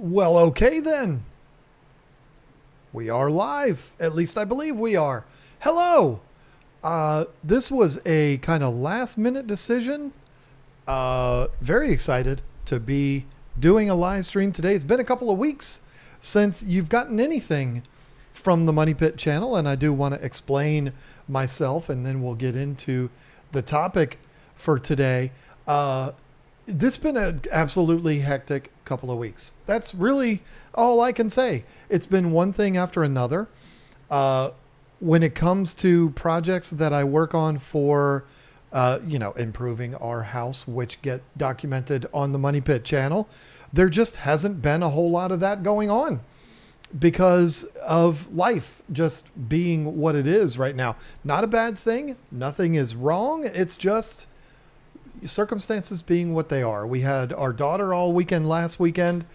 Well, okay then. We are live. At least I believe we are. Hello. This was a kind of last minute decision. Very excited to be doing a live stream today. It's been a couple of weeks since you've gotten anything from the Money Pit channel, and I do want to explain myself, and then we'll get into the topic for today. This has been an absolutely hectic couple of weeks. That's really all I can say. It's been one thing after another. When it comes to projects that I work on for, improving our house, which get documented on the Money Pit channel, there just hasn't been a whole lot of that going on because of life just being what it is right now. Not a bad thing. Nothing is wrong. It's just circumstances being what they are. We had our daughter all weekend last weekend.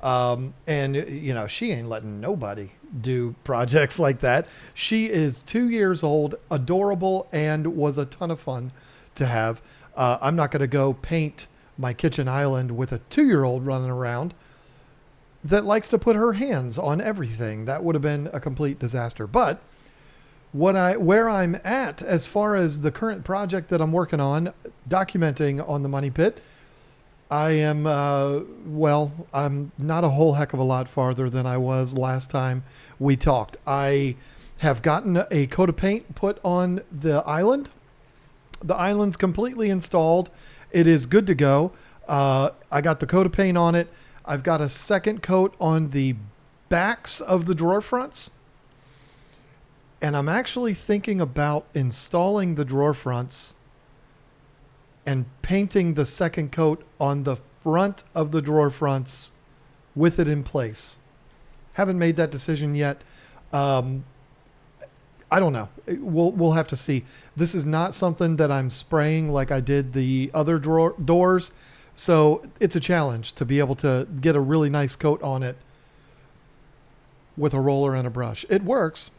And she ain't letting nobody do projects like that. She is 2 years old, adorable, and was a ton of fun to have. I'm not going to go paint my kitchen island with a 2-year-old running around that likes to put her hands on everything. That would have been a complete disaster. But where I'm at as far as the current project that I'm working on, documenting on the Money Pit, I am, I'm not a whole heck of a lot farther than I was last time we talked. I have gotten a coat of paint put on the island. The island's completely installed. It is good to go. I got the coat of paint on it. I've got a second coat on the backs of the drawer fronts. And I'm actually thinking about installing the drawer fronts and painting the second coat on the front of the drawer fronts with it in place. Haven't made that decision yet. I don't know. We'll have to see. This is not something that I'm spraying like I did the other doors. So it's a challenge to be able to get a really nice coat on it with a roller and a brush. It works,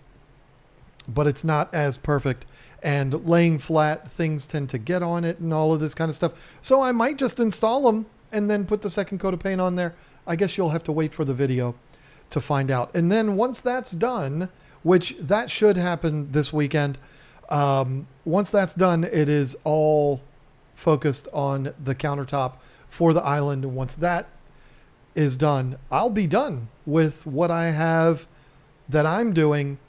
but it's not as perfect, and laying flat, things tend to get on it and all of this kind of stuff. So I might just install them and then put the second coat of paint on there. I guess you'll have to wait for the video to find out. And then once that's done, which that should happen this weekend, once that's done, it is all focused on the countertop for the island. And once that is done, I'll be done with what I have that I'm doing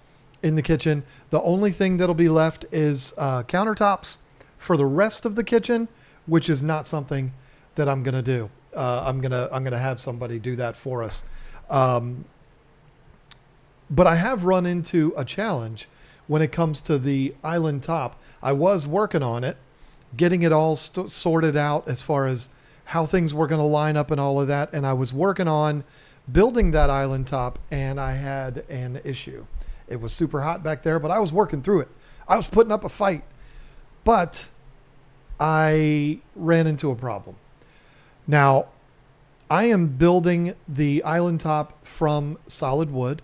in the kitchen. The only thing that'll be left is countertops for the rest of the kitchen, which is not something that I'm gonna do. I'm gonna have somebody do that for us. But I have run into a challenge when it comes to the island top. I was working on it, getting it all sorted out as far as how things were going to line up and all of that. And I was working on building that island top, and I had an issue. It was super hot back there, but I was working through it. I was putting up a fight, but I ran into a problem. Now, I am building the island top from solid wood.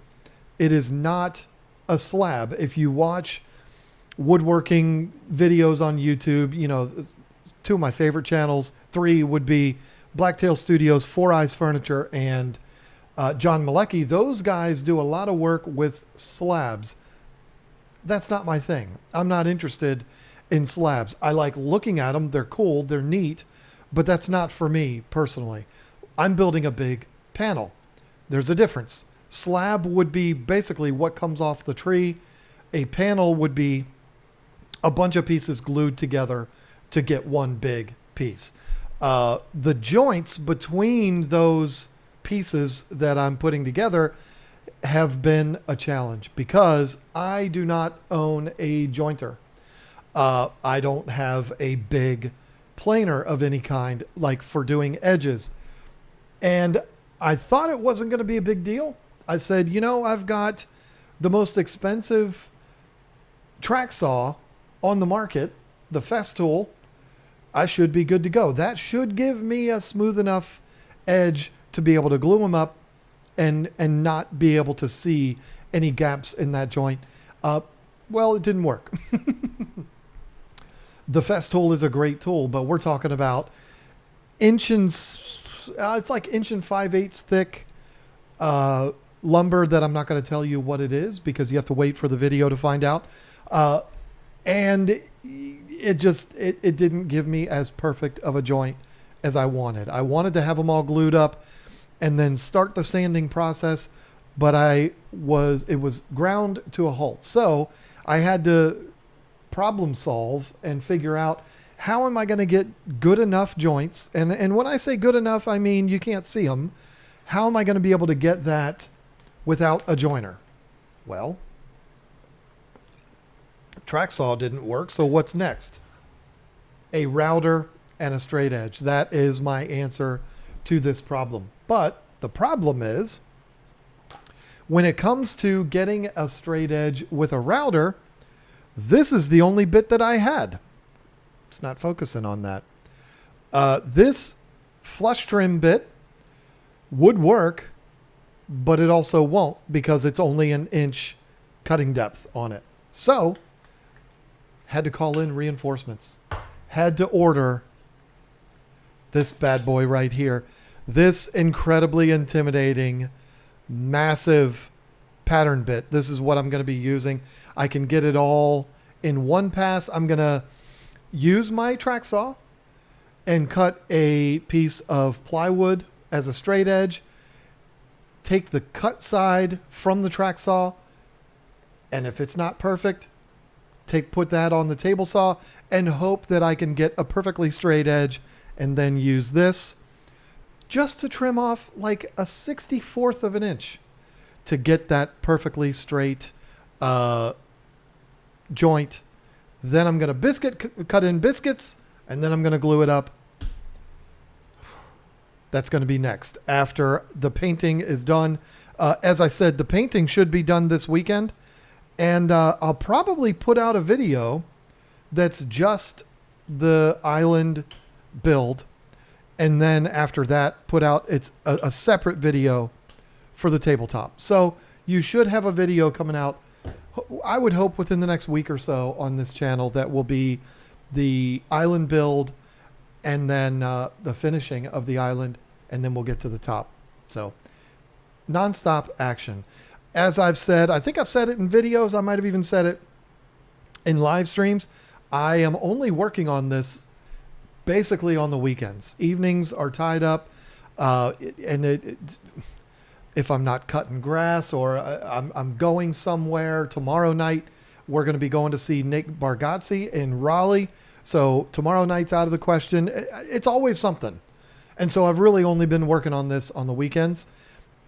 It is not a slab. If you watch woodworking videos on YouTube, two of my favorite channels, 3 would be Blacktail Studios, Four Eyes Furniture, and John Malecki. Those guys do a lot of work with slabs. That's not my thing. I'm not interested in slabs. I like looking at them. They're cool. They're neat, but that's not for me personally. I'm building a big panel. There's a difference. Slab would be basically what comes off the tree. A panel would be a bunch of pieces glued together to get one big piece. The joints between those pieces that I'm putting together have been a challenge because I do not own a jointer. I don't have a big planer of any kind, like for doing edges. And I thought it wasn't going to be a big deal. I said, I've got the most expensive track saw on the market, the Festool. I should be good to go. That should give me a smooth enough edge to be able to glue them up and not be able to see any gaps in that joint. Well, it didn't work. The Festool is a great tool, but we're talking about it's like 1 5/8 thick lumber that I'm not going to tell you what it is because you have to wait for the video to find out. And it didn't give me as perfect of a joint as I wanted. I wanted to have them all glued up and then start the sanding process, but it was ground to a halt. So I had to problem solve and figure out, how am I going to get good enough joints? And when I say good enough, I mean you can't see them. How am I going to be able to get that without a joiner? Well, track saw didn't work, so what's next? A router and a straight edge. That is my answer to this problem. But the problem is, when it comes to getting a straight edge with a router, this is the only bit that I had. It's not focusing on that. This flush trim bit would work, but it also won't because it's only an inch cutting depth on it. So, had to call in reinforcements. Had to order this bad boy right here. This incredibly intimidating, massive pattern bit. This is what I'm going to be using. I can get it all in one pass. I'm going to use my track saw and cut a piece of plywood as a straight edge, take the cut side from the track saw, and if it's not perfect, put that on the table saw and hope that I can get a perfectly straight edge, and then use this just to trim off like a 64th of an inch to get that perfectly straight joint. Then I'm going to cut in biscuits, and then I'm going to glue it up. That's going to be next after the painting is done. As I said, the painting should be done this weekend, and I'll probably put out a video that's just the island build, and then after that put out a separate video for the tabletop. So you should have a video coming out, I would hope, within the next week or so on this channel that will be the island build and then the finishing of the island, and then we'll get to the top. So nonstop action. As I've said, I think I've said it in videos, I might have even said it in live streams, I am only working on this basically on the weekends. Evenings are tied up, if I'm not cutting grass or I'm going somewhere tomorrow night, we're going to be going to see Nick Bargatze in Raleigh. So tomorrow night's out of the question. It's always something. And so I've really only been working on this on the weekends.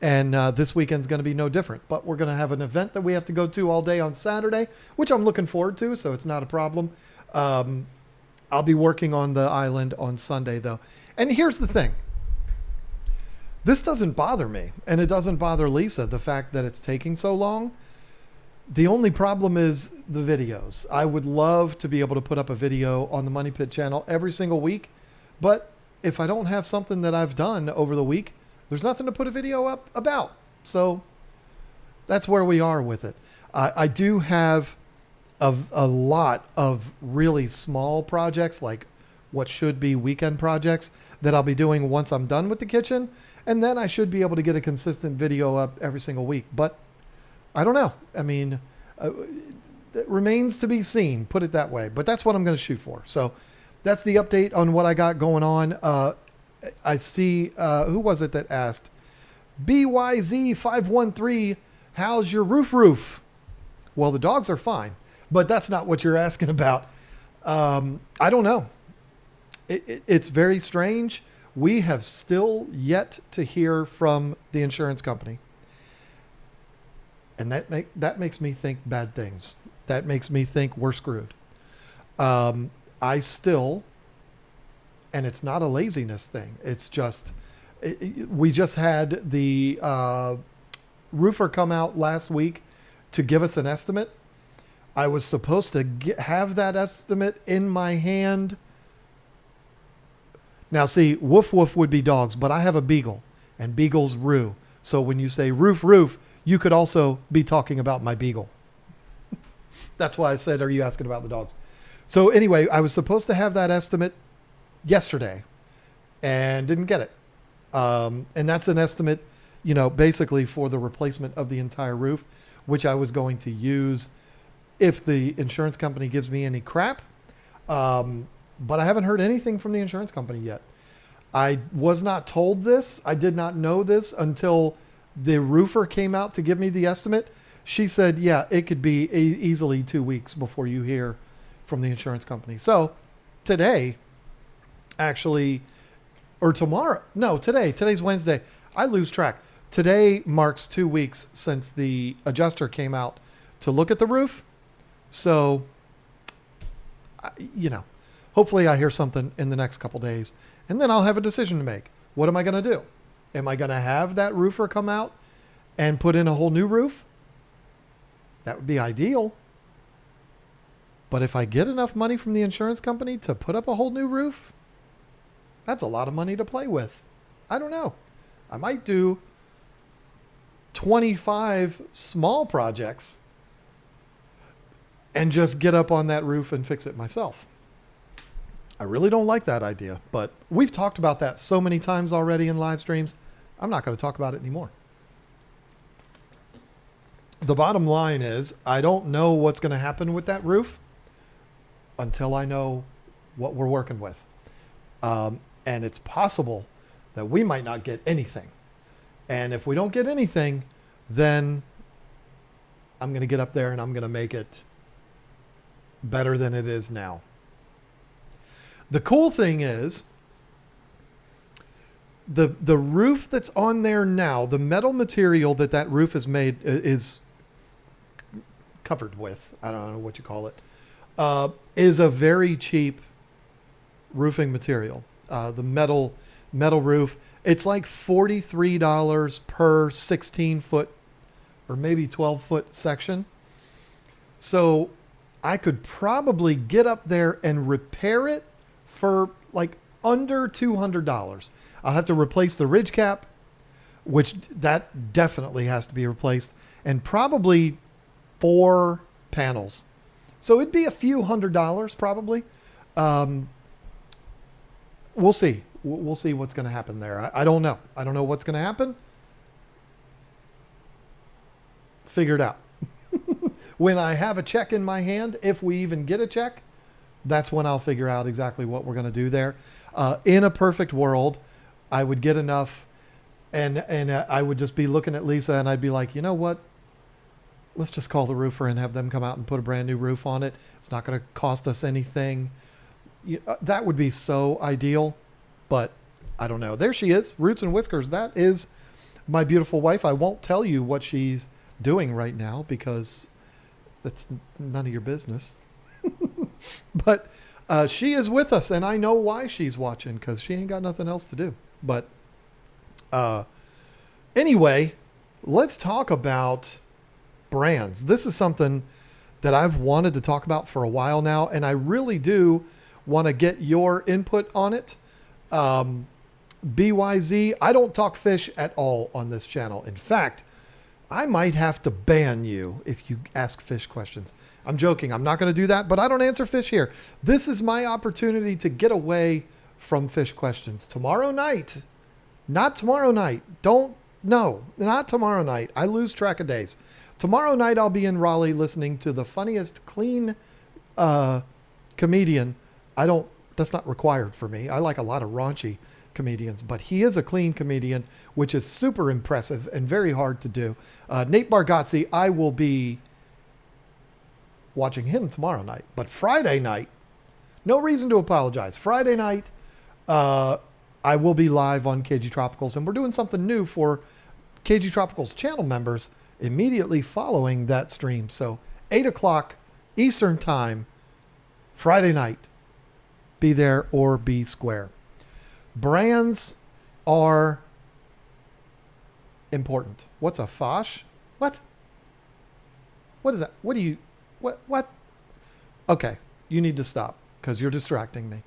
And this weekend's going to be no different. But we're going to have an event that we have to go to all day on Saturday, which I'm looking forward to, so it's not a problem. I'll be working on the island on Sunday, though. And here's the thing. This doesn't bother me, and it doesn't bother Lisa, the fact that it's taking so long. The only problem is the videos. I would love to be able to put up a video on the Money Pit channel every single week, but if I don't have something that I've done over the week, there's nothing to put a video up about. So that's where we are with it. I do have a lot of really small projects, like what should be weekend projects, that I'll be doing once I'm done with the kitchen. And then I should be able to get a consistent video up every single week. But I don't know. I mean, it remains to be seen, put it that way. But that's what I'm going to shoot for. So that's the update on what I got going on. I see, who was it that asked? BYZ513, how's your roof? Well, the dogs are fine, but that's not what you're asking about. I don't know. It's very strange. We have still yet to hear from the insurance company. And that makes me think bad things. That makes me think we're screwed. I still, and it's not a laziness thing. It's just, we just had the roofer come out last week to give us an estimate. I was supposed to have that estimate in my hand. Now, see, woof woof would be dogs, but I have a beagle, and beagles roo. So when you say roof, you could also be talking about my beagle. That's why I said, are you asking about the dogs? So anyway, I was supposed to have that estimate yesterday and didn't get it. And that's an estimate. basically for the replacement of the entire roof, which I was going to use if the insurance company gives me any crap. But I haven't heard anything from the insurance company yet. I was not told this. I did not know this until the roofer came out to give me the estimate. She said, yeah, it could be easily 2 weeks before you hear from the insurance company. So today, actually, or tomorrow, no, today's Wednesday. I lose track. Today marks 2 weeks since the adjuster came out to look at the roof. So, hopefully I hear something in the next couple days, and then I'll have a decision to make. What am I going to do? Am I going to have that roofer come out and put in a whole new roof? That would be ideal. But if I get enough money from the insurance company to put up a whole new roof, that's a lot of money to play with. I don't know. I might do 25 small projects and just get up on that roof and fix it myself. I really don't like that idea, but we've talked about that so many times already in live streams. I'm not going to talk about it anymore. The bottom line is I don't know what's going to happen with that roof until I know what we're working with. And it's possible that we might not get anything. And if we don't get anything, then I'm going to get up there and I'm going to make it better than it is now. The cool thing is the roof that's on there now, the metal material that roof is made is covered with, I don't know what you call it, is a very cheap roofing material. The metal roof, it's like $43 per 16 foot or maybe 12 foot section. So I could probably get up there and repair it for like under $200. I'll have to replace the ridge cap, which that definitely has to be replaced, and probably 4 panels. So it'd be a few $100s probably. We'll see. We'll see what's going to happen there. I don't know. I don't know what's going to happen. Figure it out. When I have a check in my hand, if we even get a check, that's when I'll figure out exactly what we're going to do there. In a perfect world, I would get enough and I would just be looking at Lisa and I'd be like, you know what? Let's just call the roofer and have them come out and put a brand new roof on it. It's not going to cost us anything. That would be so ideal, but I don't know. There she is, Roots and Whiskers. That is my beautiful wife. I won't tell you what she's doing right now because that's none of your business. But she is with us, and I know why she's watching because she ain't got nothing else to do. But anyway, let's talk about brands. This is something that I've wanted to talk about for a while now, and I really do want to get your input on it. BYZ, I don't talk fish at all on this channel. In fact, I might have to ban you if you ask fish questions. I'm joking. I'm not going to do that, but I don't answer fish here. This is my opportunity to get away from fish questions. Tomorrow night, not tomorrow night. Not tomorrow night. I lose track of days. Tomorrow night, I'll be in Raleigh listening to the funniest clean comedian. That's not required for me. I like a lot of raunchy comedians, but he is a clean comedian, which is super impressive and very hard to do. Nate Bargatze, I will be watching him tomorrow night, but Friday night, no reason to apologize. Friday night, I will be live on KG Tropicals, and we're doing something new for KG Tropicals channel members immediately following that stream. So 8 o'clock Eastern time, Friday night, be there or be square. Brands are important. What's a fosh? What? What is that? What? Okay, you need to stop because you're distracting me.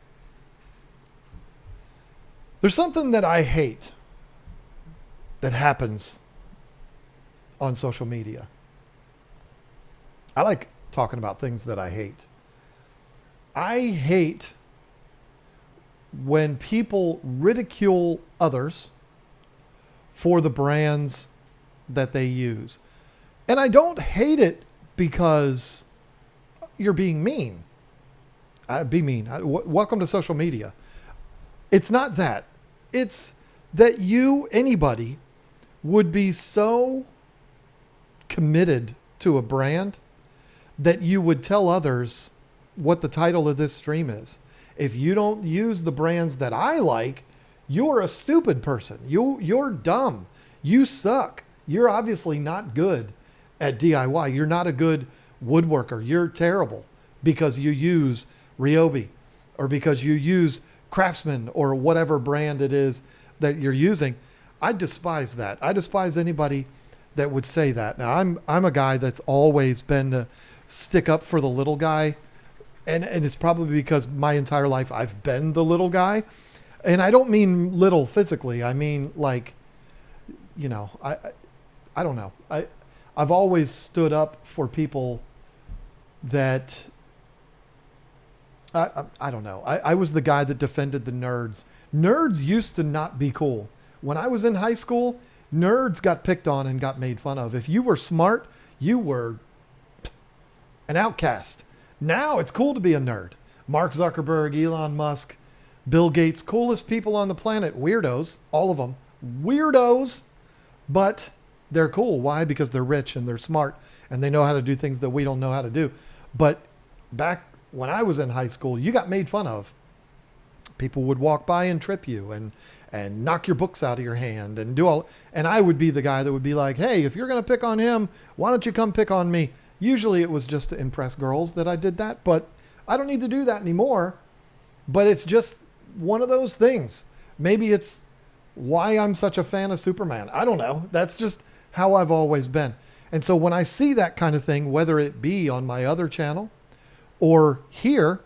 There's something that I hate that happens on social media. I like talking about things that I hate. I hate when people ridicule others for the brands that they use. And I don't hate it because you're being mean. Be mean. Welcome to social media. It's not that. It's that anybody, would be so committed to a brand that you would tell others what the title of this stream is. If you don't use the brands that I like, you're a stupid person. You're dumb. You suck. You're obviously not good at DIY. You're not a good woodworker. You're terrible because you use Ryobi or because you use Craftsman or whatever brand it is that you're using. I despise that. I despise anybody that would say that. Now I'm a guy that's always been to stick up for the little guy. And it's probably because my entire life I've been the little guy. And I don't mean little physically. I mean like, I don't know. I've always stood up for people that I don't know. I was the guy that defended the nerds. Nerds used to not be cool. When I was in high school, nerds got picked on and got made fun of. If you were smart, you were an outcast. Now it's cool to be a nerd. Mark Zuckerberg, Elon Musk, Bill Gates, coolest people on the planet. Weirdos, all of them. Weirdos, but they're cool. Why? Because they're rich and they're smart and they know how to do things that we don't know how to do. But back when I was in high school, you got made fun of. People would walk by and trip you and knock your books out of your hand and do all. And I would be the guy that would be like, hey, if you're going to pick on him, why don't you come pick on me? Usually it was just to impress girls that I did that, but I don't need to do that anymore. But it's just one of those things. Maybe it's why I'm such a fan of Superman. I don't know. That's just how I've always been. And so when I see that kind of thing, whether it be on my other channel or here,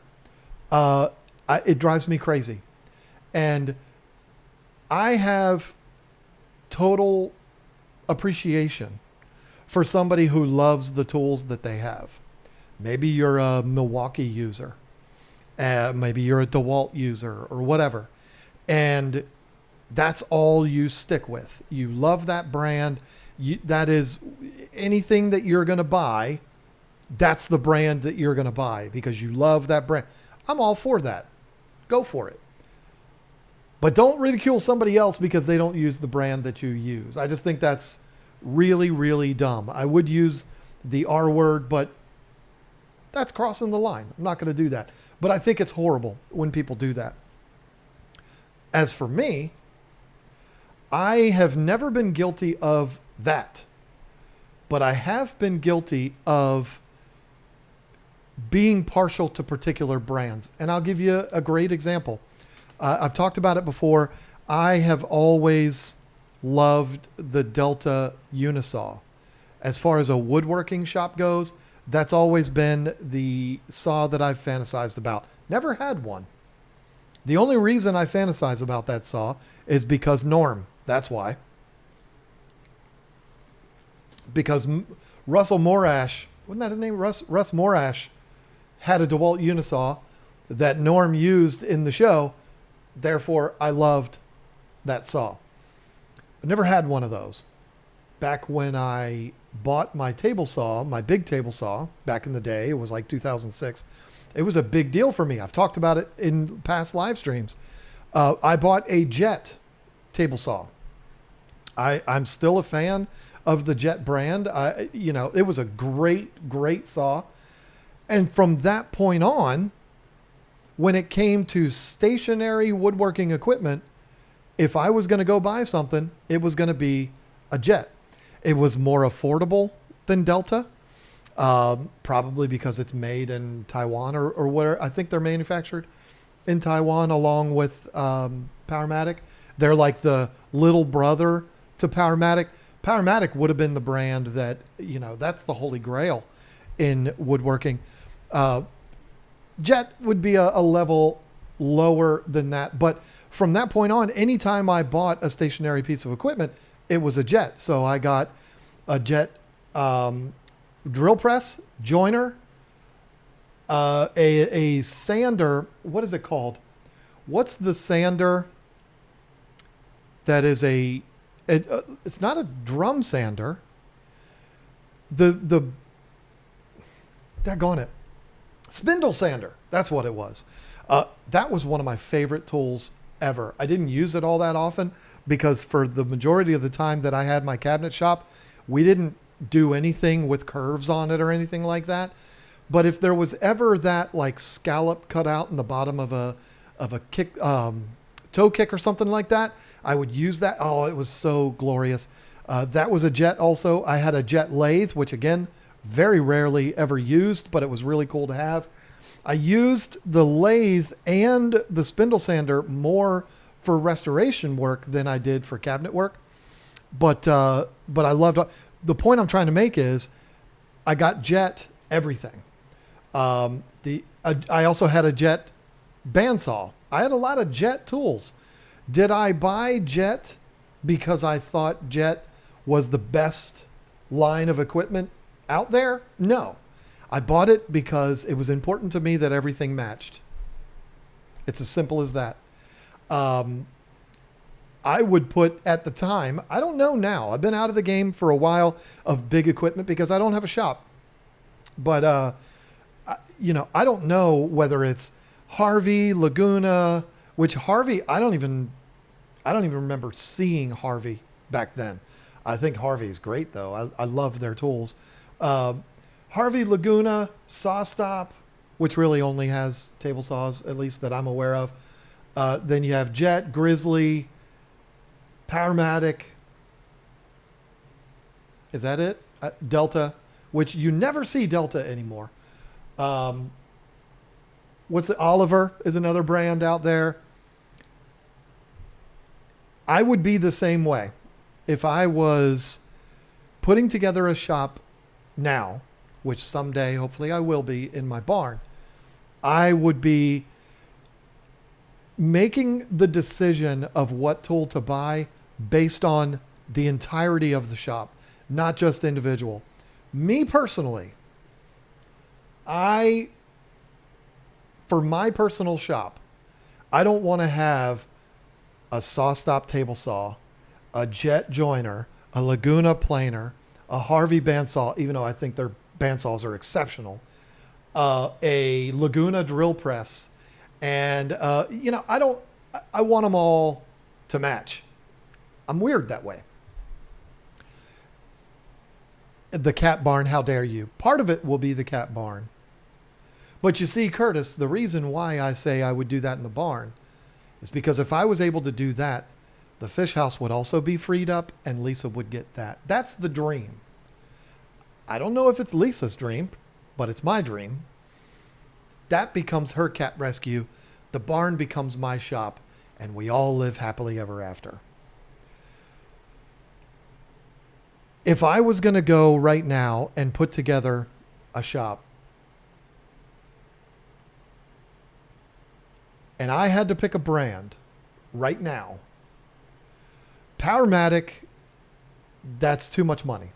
it drives me crazy. And I have total appreciation for somebody who loves the tools that they have. Maybe you're a Milwaukee user. Maybe you're a DeWalt user or whatever. And that's all you stick with. You love that brand. That is anything that you're going to buy. That's the brand that you're going to buy because you love that brand. I'm all for that. Go for it. But don't ridicule somebody else because they don't use the brand that you use. I just think that's really, really dumb. I would use the R word, but that's crossing the line. I'm not going to do that. But I think it's horrible when people do that. As for me, I have never been guilty of that. But I have been guilty of being partial to particular brands. And I'll give you a great example. I've talked about it before. I have always loved the Delta Unisaw. As far as a woodworking shop goes, that's always been the saw that I've fantasized about. Never had one. The only reason I fantasize about that saw is because Norm. That's why. Because Russell Morash, wasn't that his name? Russ Morash had a DeWalt Unisaw that Norm used in the show. Therefore, I loved that saw. I never had one of those. Back when I bought my table saw, my big table saw, back in the day, it was like 2006. It was a big deal for me. I've talked about it in past live streams. I bought a Jet table saw. I'm still a fan of the Jet brand. It was a great, great saw. And from that point on, when it came to stationary woodworking equipment, if I was going to go buy something, it was going to be a Jet. It was more affordable than Delta, probably because it's made in Taiwan or where I think they're manufactured in Taiwan along with Powermatic. They're like the little brother to Powermatic. Powermatic would have been the brand that, that's the holy grail in woodworking. Jet would be a level lower than that. But from that point on, anytime I bought a stationary piece of equipment, it was a Jet. So I got a Jet drill press, joiner, a sander. What is it called? What's the sander that is a It's not a drum sander. The daggone it, spindle sander. That's what it was. That was one of my favorite tools ever. I didn't use it all that often because for the majority of the time that I had my cabinet shop, we didn't do anything with curves on it or anything like that. But if there was ever that like scallop cut out in the bottom of a kick, toe kick or something like that, I would use that. Oh, it was so glorious. That was a jet also. I had a jet lathe, which again, very rarely ever used, but it was really cool to have. I used the lathe and the spindle sander more for restoration work than I did for cabinet work. But I loved the point I'm trying to make is I got jet everything. I also had a jet bandsaw. I had a lot of jet tools. Did I buy jet because I thought jet was the best line of equipment out there? No. I bought it because it was important to me that everything matched. It's as simple as that. I would put at the time, I don't know now, I've been out of the game for a while of big equipment because I don't have a shop. But, I don't know whether it's Harvey, Laguna, which Harvey, I don't even remember seeing Harvey back then. I think Harvey is great though. I love their tools. Harvey, Laguna, SawStop, which really only has table saws, at least that I'm aware of. Then you have Jet, Grizzly, Powermatic. Is that it? Delta, which you never see Delta anymore. What's the Oliver is another brand out there. I would be the same way if I was putting together a shop now, which someday hopefully I will be in my barn. I would be making the decision of what tool to buy based on the entirety of the shop, not just individual. Me personally, for my personal shop, I don't want to have a SawStop table saw, a Jet joiner, a Laguna planer, a Harvey bandsaw, even though I think their bandsaws are exceptional, a Laguna drill press, and I want them all to match. I'm weird that way. The cat barn, how dare you? Part of it will be the cat barn. But you see, Curtis, the reason why I say I would do that in the barn is because if I was able to do that, the fish house would also be freed up and Lisa would get that. That's the dream. I don't know if it's Lisa's dream, but it's my dream. That becomes her cat rescue. The barn becomes my shop, and we all live happily ever after. If I was going to go right now and put together a shop, and I had to pick a brand right now, Powermatic, that's too much money.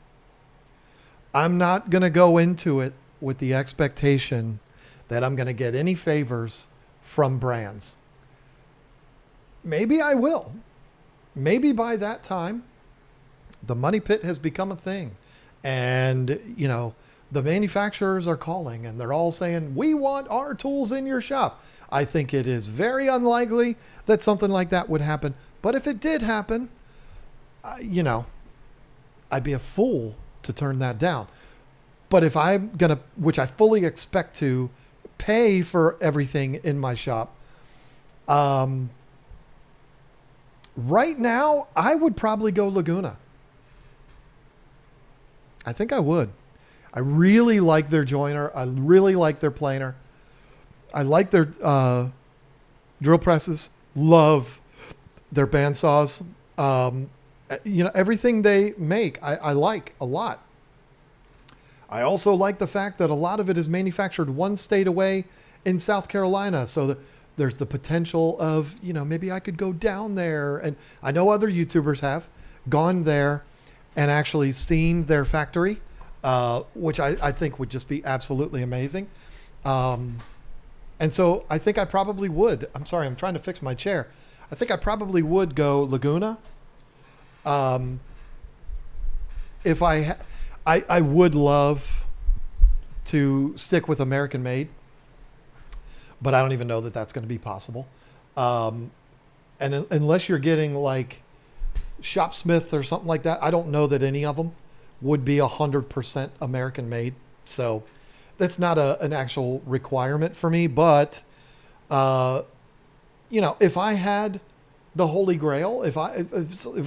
I'm not going to go into it with the expectation that I'm going to get any favors from brands. Maybe I will. Maybe by that time, the money pit has become a thing. And, the manufacturers are calling and they're all saying, we want our tools in your shop. I think it is very unlikely that something like that would happen. But if it did happen, I'd be a fool to turn that down. But if I'm going to, which I fully expect to, pay for everything in my shop, right now, I would probably go Laguna. I think I would. I really like their joiner. I really like their planer. I like their drill presses. Love their bandsaws. Everything they make, I like a lot. I also like the fact that a lot of it is manufactured one state away in South Carolina. So there's the potential of, maybe I could go down there. And I know other YouTubers have gone there and actually seen their factory, which I think would just be absolutely amazing. And so I think I probably would. I'm sorry, I'm trying to fix my chair. I think I probably would go Laguna. If I would love to stick with American made, but I don't even know that that's going to be possible. And unless you're getting like Shopsmith or something like that, I don't know that any of them would be 100% American made. So that's not an actual requirement for me. But, if I had the Holy Grail, if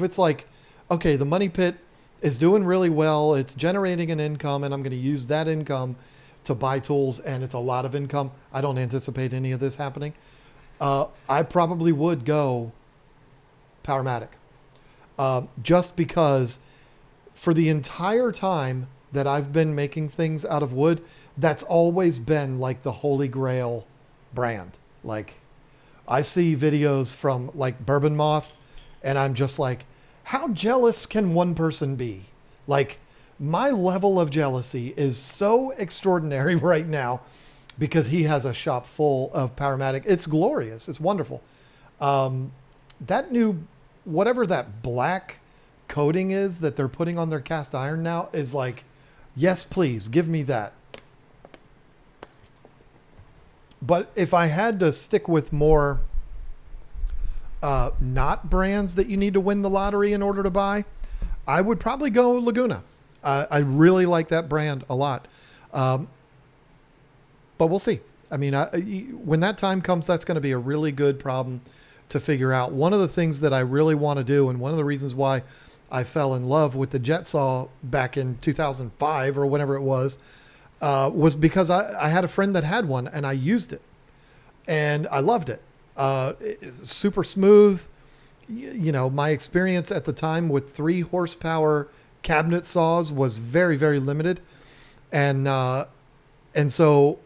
it's like, okay, the Money Pit is doing really well, it's generating an income, and I'm going to use that income to buy tools, and it's a lot of income. I don't anticipate any of this happening. I probably would go Powermatic. Just because for the entire time that I've been making things out of wood, that's always been like the Holy Grail brand. Like I see videos from like Bourbon Moth and I'm just like, how jealous can one person be? Like my level of jealousy is so extraordinary right now because he has a shop full of Powermatic. It's glorious. It's wonderful. That new, whatever that black coating is that they're putting on their cast iron now is like, yes, please give me that. But if I had to stick with more not brands that you need to win the lottery in order to buy, I would probably go Laguna. I really like that brand a lot. But we'll see. I mean, when that time comes, that's going to be a really good problem to figure out. One of the things that I really want to do, and one of the reasons why I fell in love with the Jet Saw back in 2005 or whenever it was because I had a friend that had one and I used it and I loved it. It's super smooth. My experience at the time with 3 horsepower cabinet saws was very, very limited. And so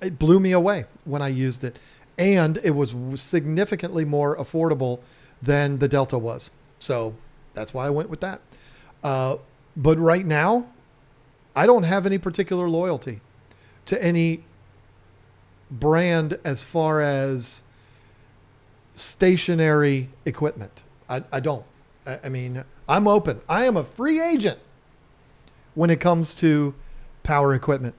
it blew me away when I used it. And it was significantly more affordable than the Delta was. So that's why I went with that. But right now, I don't have any particular loyalty to any brand as far as stationary equipment. I don't. I mean, I'm open. I am a free agent when it comes to power equipment.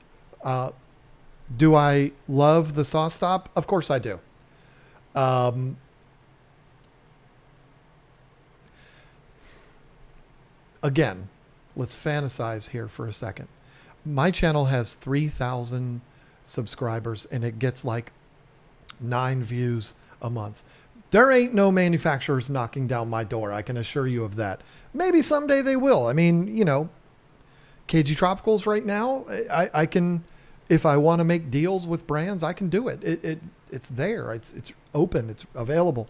Do I love the SawStop? Of course I do. Again, let's fantasize here for a second. My channel has 3,000 subscribers and it gets like 9 views a month. There ain't no manufacturers knocking down my door. I can assure you of that. Maybe someday they will. I mean, KG Tropicals right now, I can, if I want to make deals with brands, I can do it. It's there. It's open. It's available.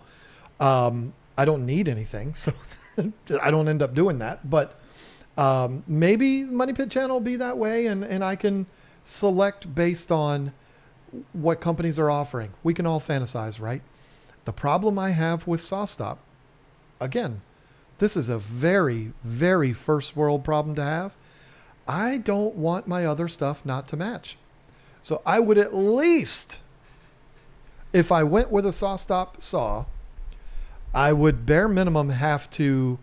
I don't need anything, so I don't end up doing that. But maybe Money Pit channel will be that way, and I can select based on what companies are offering. We can all fantasize, right? The problem I have with SawStop, again, this is a very, very first world problem to have. I don't want my other stuff not to match. So I would at least, if I went with a SawStop saw, I would bare minimum have to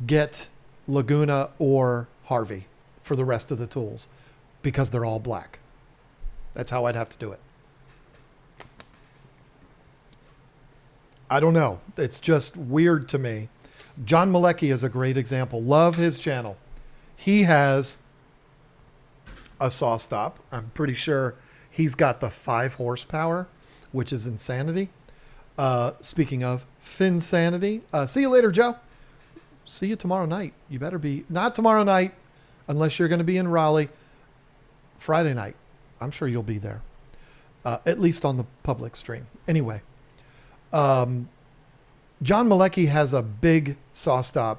get Laguna or Harvey for the rest of the tools because they're all black. That's how I'd have to do it. I don't know. It's just weird to me. John Malecki is a great example. Love his channel. He has a SawStop. I'm pretty sure he's got the 5 horsepower, which is insanity. Speaking of Finsanity, see you later, Joe. See you tomorrow night. You better be, not tomorrow night, unless you're going to be in Raleigh. Friday night. I'm sure you'll be there. At least on the public stream. Anyway. John Malecki has a big SawStop,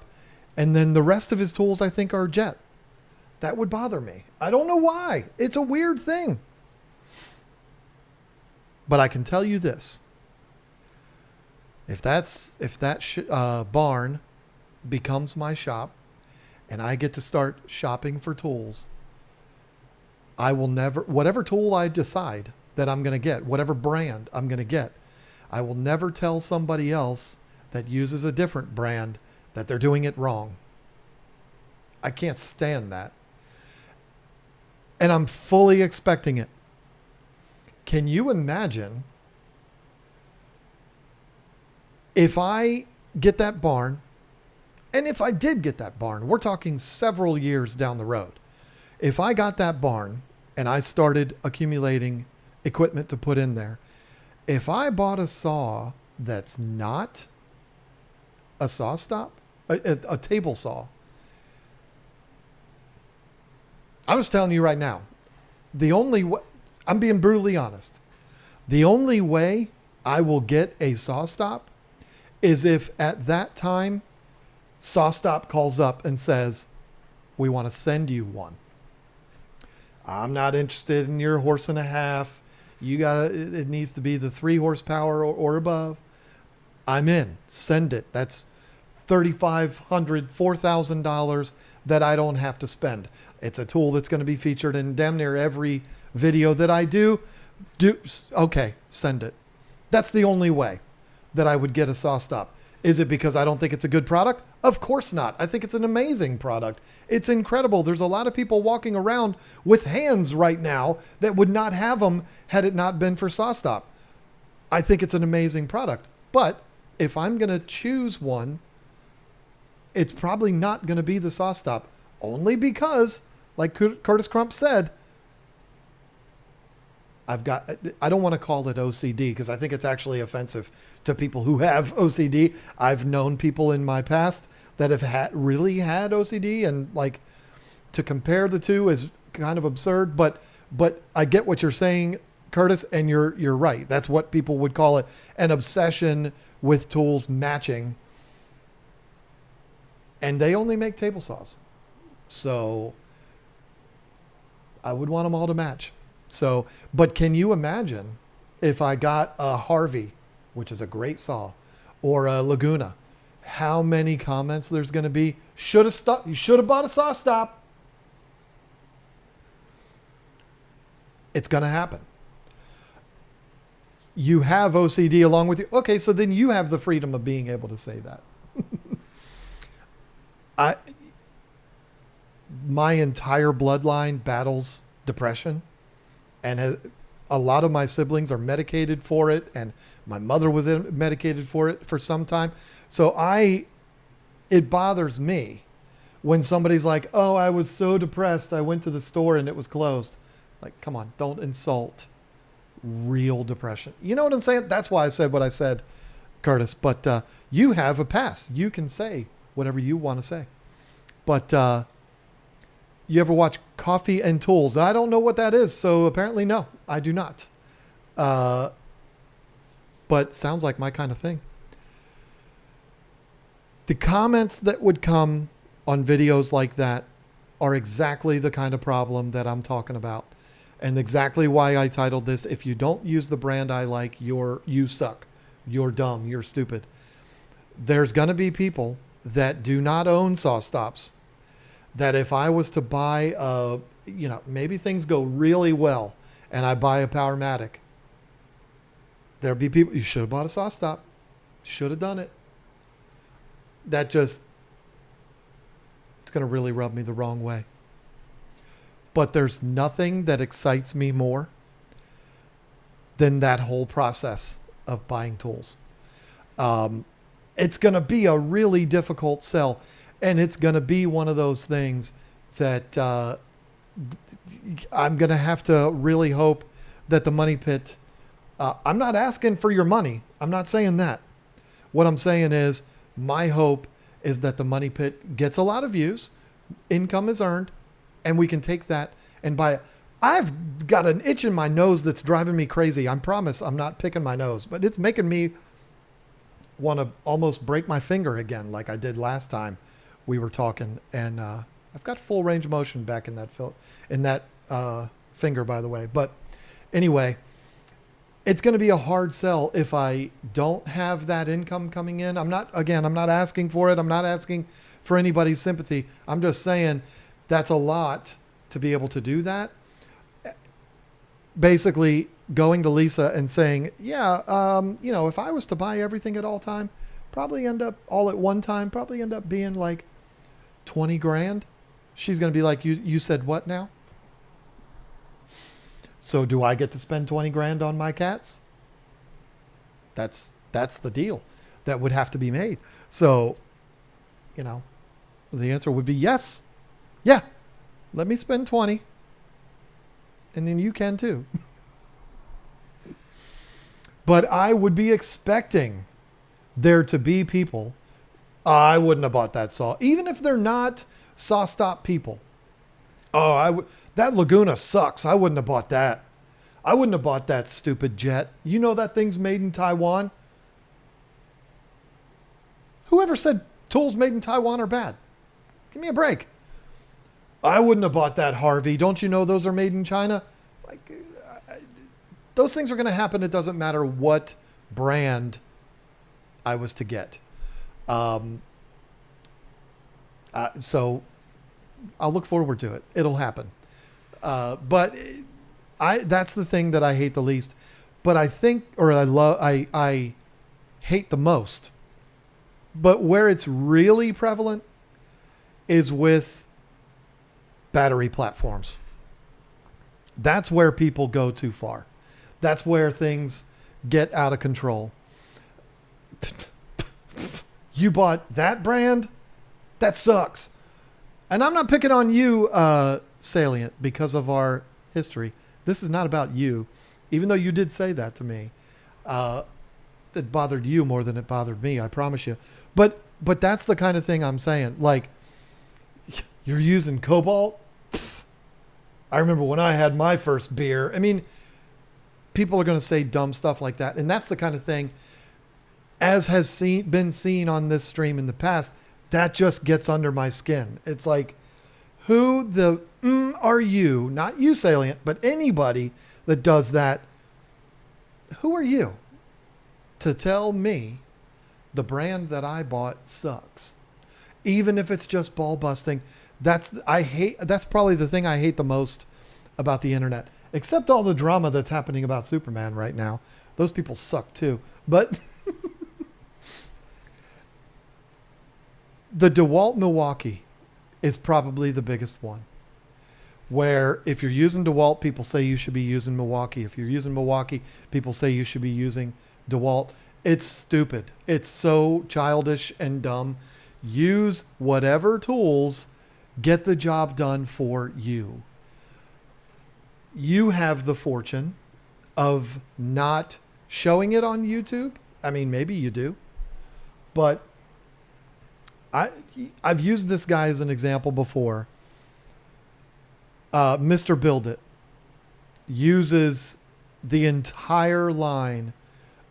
and then the rest of his tools I think are Jet. That would bother me. I don't know why. It's a weird thing. But I can tell you this. If that barn becomes my shop and I get to start shopping for tools, I will never, whatever tool I decide that I'm going to get, whatever brand I'm going to get, I will never tell somebody else that uses a different brand that they're doing it wrong. I can't stand that. And I'm fully expecting it. Can you imagine if I get that barn, and if I did get that barn, we're talking several years down the road. If I got that barn and I started accumulating equipment to put in there, if I bought a saw that's not a saw stop, a table saw, I'm just telling you right now, the only way, I'm being brutally honest, the only way I will get a saw stop is if at that time Saw Stop calls up and says, we want to send you one. I'm not interested in your horse and a half. It needs to be the 3 horsepower or above. I'm in. Send it. That's $3,500, $4,000 that I don't have to spend. It's a tool that's going to be featured in damn near every video that I do. Okay, send it. That's the only way that I would get a Saw Stop. Is it because I don't think it's a good product? Of course not. I think it's an amazing product. It's incredible. There's a lot of people walking around with hands right now that would not have them had it not been for Saw Stop. I think it's an amazing product. But if I'm going to choose one, it's probably not going to be the Saw Stop. Only because, like Curtis Crump said, I don't want to call it OCD because I think it's actually offensive to people who have OCD. I've known people in my past that have really had OCD, and like to compare the two is kind of absurd, but I get what you're saying, Curtis, and you're right. That's what people would call it, an obsession with tools matching. And they only make table saws. So I would want them all to match. So, but can you imagine if I got a Harvey, which is a great saw, or a Laguna, how many comments there's going to be? You should have bought a Saw Stop. It's going to happen. You have OCD along with you. Okay, so then you have the freedom of being able to say that. My entire bloodline battles depression. And a lot of my siblings are medicated for it, and my mother was medicated for it for some time. So it bothers me when somebody's like, oh, I was so depressed, I went to the store and it was closed. Like, come on, don't insult real depression. You know what I'm saying? That's why I said what I said, Curtis. But you have a pass. You can say whatever you want to say. But you ever watch Coffee and Tools? I don't know what that is, so apparently no, I do not. But sounds like my kind of thing. The comments that would come on videos like that are exactly the kind of problem that I'm talking about. And exactly why I titled this, if you don't use the brand I like, you suck. You're dumb. You're stupid. There's going to be people that do not own Saw Stops that if I was to buy maybe things go really well and I buy a Powermatic, there'd be people, you should have bought a Saw Stop. Should have done it. It's going to really rub me the wrong way. But there's nothing that excites me more than that whole process of buying tools. It's going to be a really difficult sell. And it's going to be one of those things that I'm going to have to really hope that the Money Pit, I'm not asking for your money. I'm not saying that. What I'm saying is my hope is that the Money Pit gets a lot of views, income is earned, and we can take that and buy it. I've got an itch in my nose that's driving me crazy. I promise I'm not picking my nose, but it's making me want to almost break my finger again like I did last time we were talking, and I've got full range of motion back in that finger, by the way. But anyway, it's going to be a hard sell if I don't have that income coming in. I'm not asking for it. I'm not asking for anybody's sympathy. I'm just saying that's a lot to be able to do that. Basically going to Lisa and saying, if I was to buy everything at all time, probably end up all at one time, probably end up being like 20 grand. She's going to be like, you said what now? So do I get to spend 20 grand on my cats? That's the deal that would have to be made. So, the answer would be yes. Yeah. Let me spend 20. And then you can too. But I would be expecting there to be people. I wouldn't have bought that saw. Even if they're not saw stop people. That Laguna sucks. I wouldn't have bought that. I wouldn't have bought that stupid jet. You know that thing's made in Taiwan? Whoever said tools made in Taiwan are bad? Give me a break. I wouldn't have bought that Harvey. Don't you know those are made in China? Those things are going to happen. It doesn't matter what brand I was to get. So I'll look forward to it. It'll happen. But that's the thing that I hate the least. But I hate the most. But where it's really prevalent is with battery platforms. That's where people go too far. That's where things get out of control. You bought that brand? That sucks. And I'm not picking on you, Salient, because of our history. This is not about you, even though you did say that to me. It bothered you more than it bothered me, I promise you. But that's the kind of thing I'm saying. Like, you're using Cobalt? Pfft. I remember when I had my first beer. I mean, people are going to say dumb stuff like that. And that's the kind of thing, as has been seen on this stream in the past, that just gets under my skin. It's like, who the are you? Not you, Salient, but anybody that does that. Who are you to tell me the brand that I bought sucks? Even if it's just ball busting. That's probably the thing I hate the most about the internet. Except all the drama that's happening about Superman right now. Those people suck too. But the DeWalt Milwaukee is probably the biggest one. Where if you're using DeWalt, people say you should be using Milwaukee. If you're using Milwaukee, people say you should be using DeWalt. It's stupid. It's so childish and dumb. Use whatever tools get the job done for you. You have the fortune of not showing it on YouTube. I mean, maybe you do. But I've used this guy as an example before. Mr. Build It uses the entire line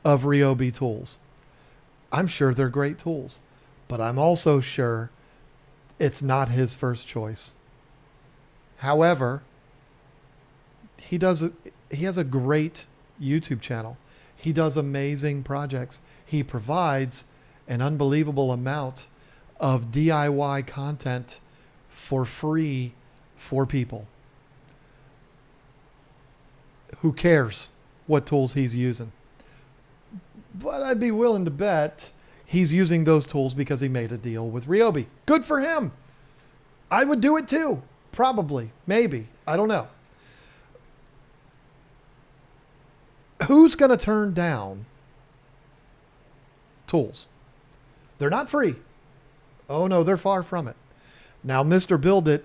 of Ryobi tools. I'm sure they're great tools, but I'm also sure it's not his first choice. However, he has a great YouTube channel. He does amazing projects. He provides an unbelievable amount of DIY content for free for people. Who cares what tools he's using? But I'd be willing to bet he's using those tools because he made a deal with Ryobi. Good for him. I would do it too. Probably. Maybe. I don't know. Who's going to turn down tools? They're not free. Oh no, they're far from it. Now, Mr. Build It,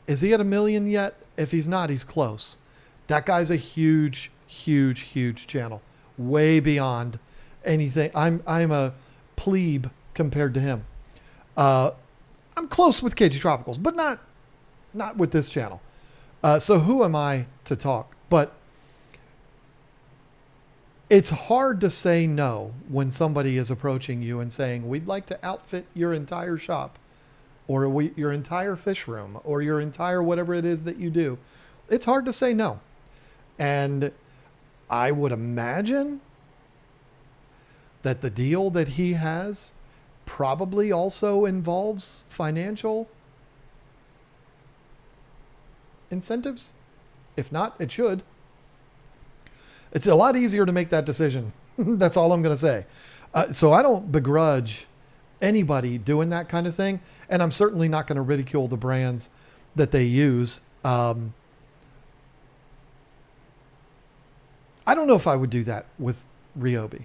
is he at 1 million yet? If he's not, he's close. That guy's a huge, huge, huge channel. Way beyond anything. I'm a plebe compared to him. I'm close with KG Tropicals, but not with this channel. So who am I to talk? But it's hard to say no when somebody is approaching you and saying, we'd like to outfit your entire shop or your entire fish room or your entire whatever it is that you do. It's hard to say no. And I would imagine that the deal that he has probably also involves financial incentives. If not, it should. It's a lot easier to make that decision. That's all I'm going to say. So I don't begrudge anybody doing that kind of thing. And I'm certainly not going to ridicule the brands that they use. I don't know if I would do that with Ryobi.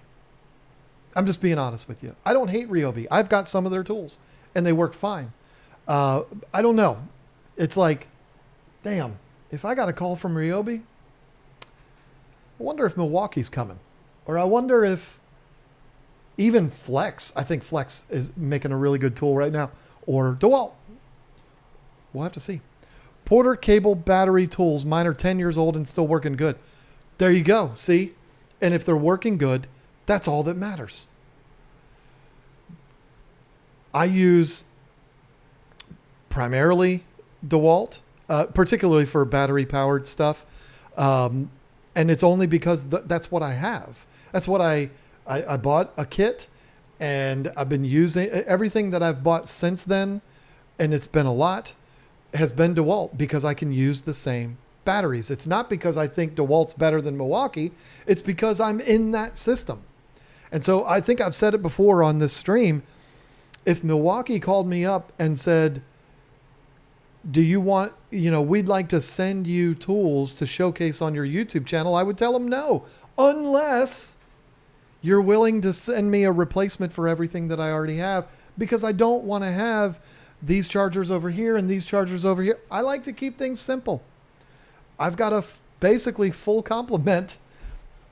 I'm just being honest with you. I don't hate Ryobi. I've got some of their tools and they work fine. I don't know. It's like, damn, if I got a call from Ryobi, I wonder if Milwaukee's coming. Or I wonder if even Flex, I think Flex is making a really good tool right now. Or DeWalt. We'll have to see. Porter cable battery tools. Mine are 10 years old and still working good. There you go. See? And if they're working good, that's all that matters. I use primarily DeWalt, particularly for battery powered stuff. And it's only because that's what I have. That's what I bought a kit and I've been using everything that I've bought since then. And it's been a lot, has been DeWalt because I can use the same batteries. It's not because I think DeWalt's better than Milwaukee. It's because I'm in that system. And so I think I've said it before on this stream. If Milwaukee called me up and said, do you want, we'd like to send you tools to showcase on your YouTube channel, I would tell them no, unless you're willing to send me a replacement for everything that I already have, because I don't want to have these chargers over here and these chargers over here. I like to keep things simple. I've got a basically full complement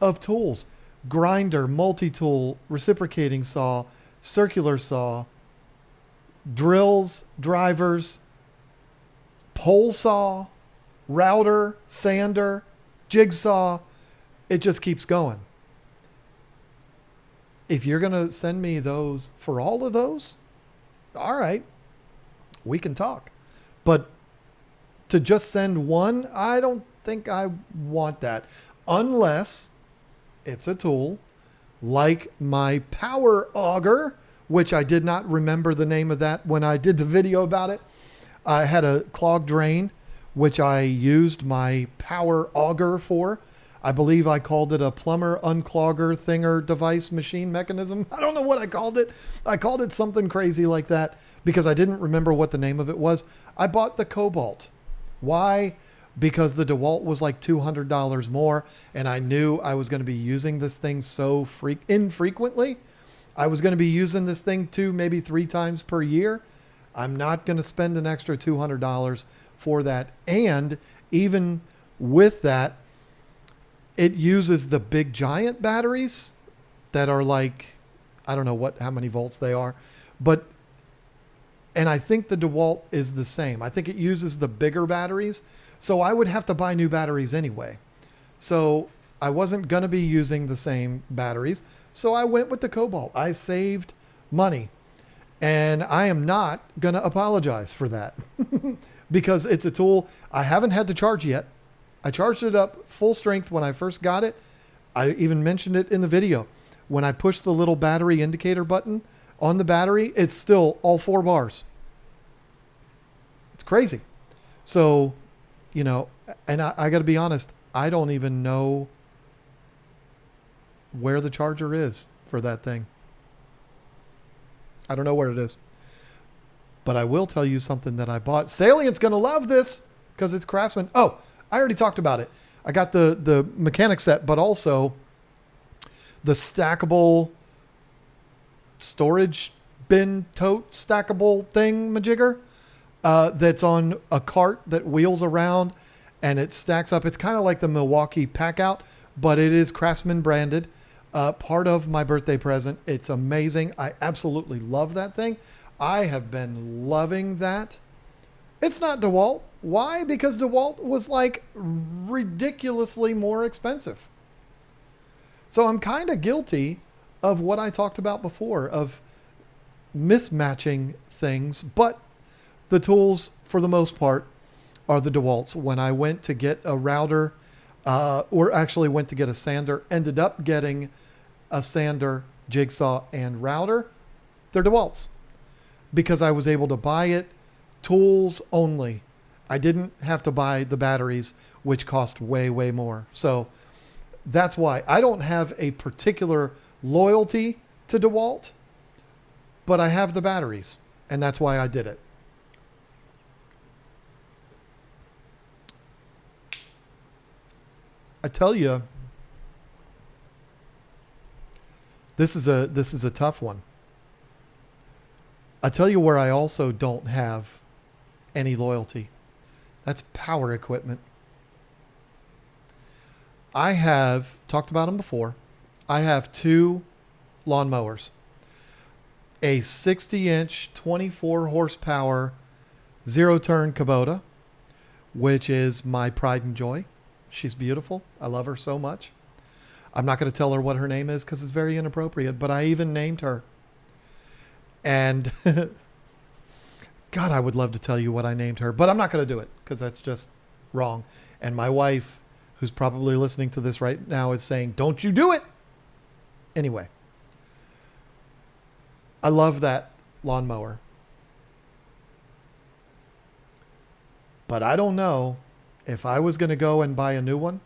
of tools: grinder, multi-tool, reciprocating saw, circular saw, drills, drivers, pole saw, router, sander, jigsaw. It just keeps going. If you're going to send me those for all of those, all right, we can talk. But to just send one, I don't think I want that, unless it's a tool like my power auger, which I did not remember the name of that when I did the video about it. I had a clog drain, which I used my power auger for. I believe I called it a plumber unclogger thinger device machine mechanism. I don't know what I called it. I called it something crazy like that because I didn't remember what the name of it was. I bought the Cobalt. Why? Because the DeWalt was like $200 more, and I knew I was going to be using this thing so infrequently. I was going to be using this thing 2, maybe 3 times per year. I'm not going to spend an extra $200 for that. And even with that, it uses the big giant batteries that are like, I don't know how many volts they are, and I think the DeWalt is the same. I think it uses the bigger batteries. So I would have to buy new batteries anyway. So I wasn't going to be using the same batteries. So I went with the Cobalt. I saved money, and I am not going to apologize for that because it's a tool I haven't had to charge yet. I charged it up full strength when I first got it. I even mentioned it in the video. When I push the little battery indicator button on the battery, it's still all 4 bars. It's crazy. So, and I got to be honest, I don't even know where the charger is for that thing. I don't know where it is. But I will tell you something that I bought. Salient's going to love this because it's Craftsman. Oh, I already talked about it. I got the mechanic set, but also the stackable storage bin tote stackable thing majigger that's on a cart that wheels around and it stacks up. It's kind of like the Milwaukee Packout, but it is Craftsman branded. Part of my birthday present. It's amazing. I absolutely love that thing. I have been loving that. It's not DeWalt. Why? Because DeWalt was like ridiculously more expensive. So I'm kind of guilty of what I talked about before, of mismatching things, but the tools for the most part are the DeWalts. When I went to get a router, or actually went to get a sander, ended up getting a sander, jigsaw, and router, they're DeWalts because I was able to buy it tools only. I didn't have to buy the batteries, which cost way, way more. So that's why I don't have a particular loyalty to DeWalt, but I have the batteries, and that's why I did it. I tell you, this is a tough one. I tell you where I also don't have any loyalty. That's power equipment. I have talked about them before. I have 2 lawnmowers. A 60-inch, 24 horsepower, 0-turn Kubota, which is my pride and joy. She's beautiful. I love her so much. I'm not going to tell her what her name is because it's very inappropriate, but I even named her. And God, I would love to tell you what I named her, but I'm not going to do it because that's just wrong. And my wife, who's probably listening to this right now, is saying, don't you do it. Anyway, I love that lawnmower. But I don't know if I was going to go and buy a new one.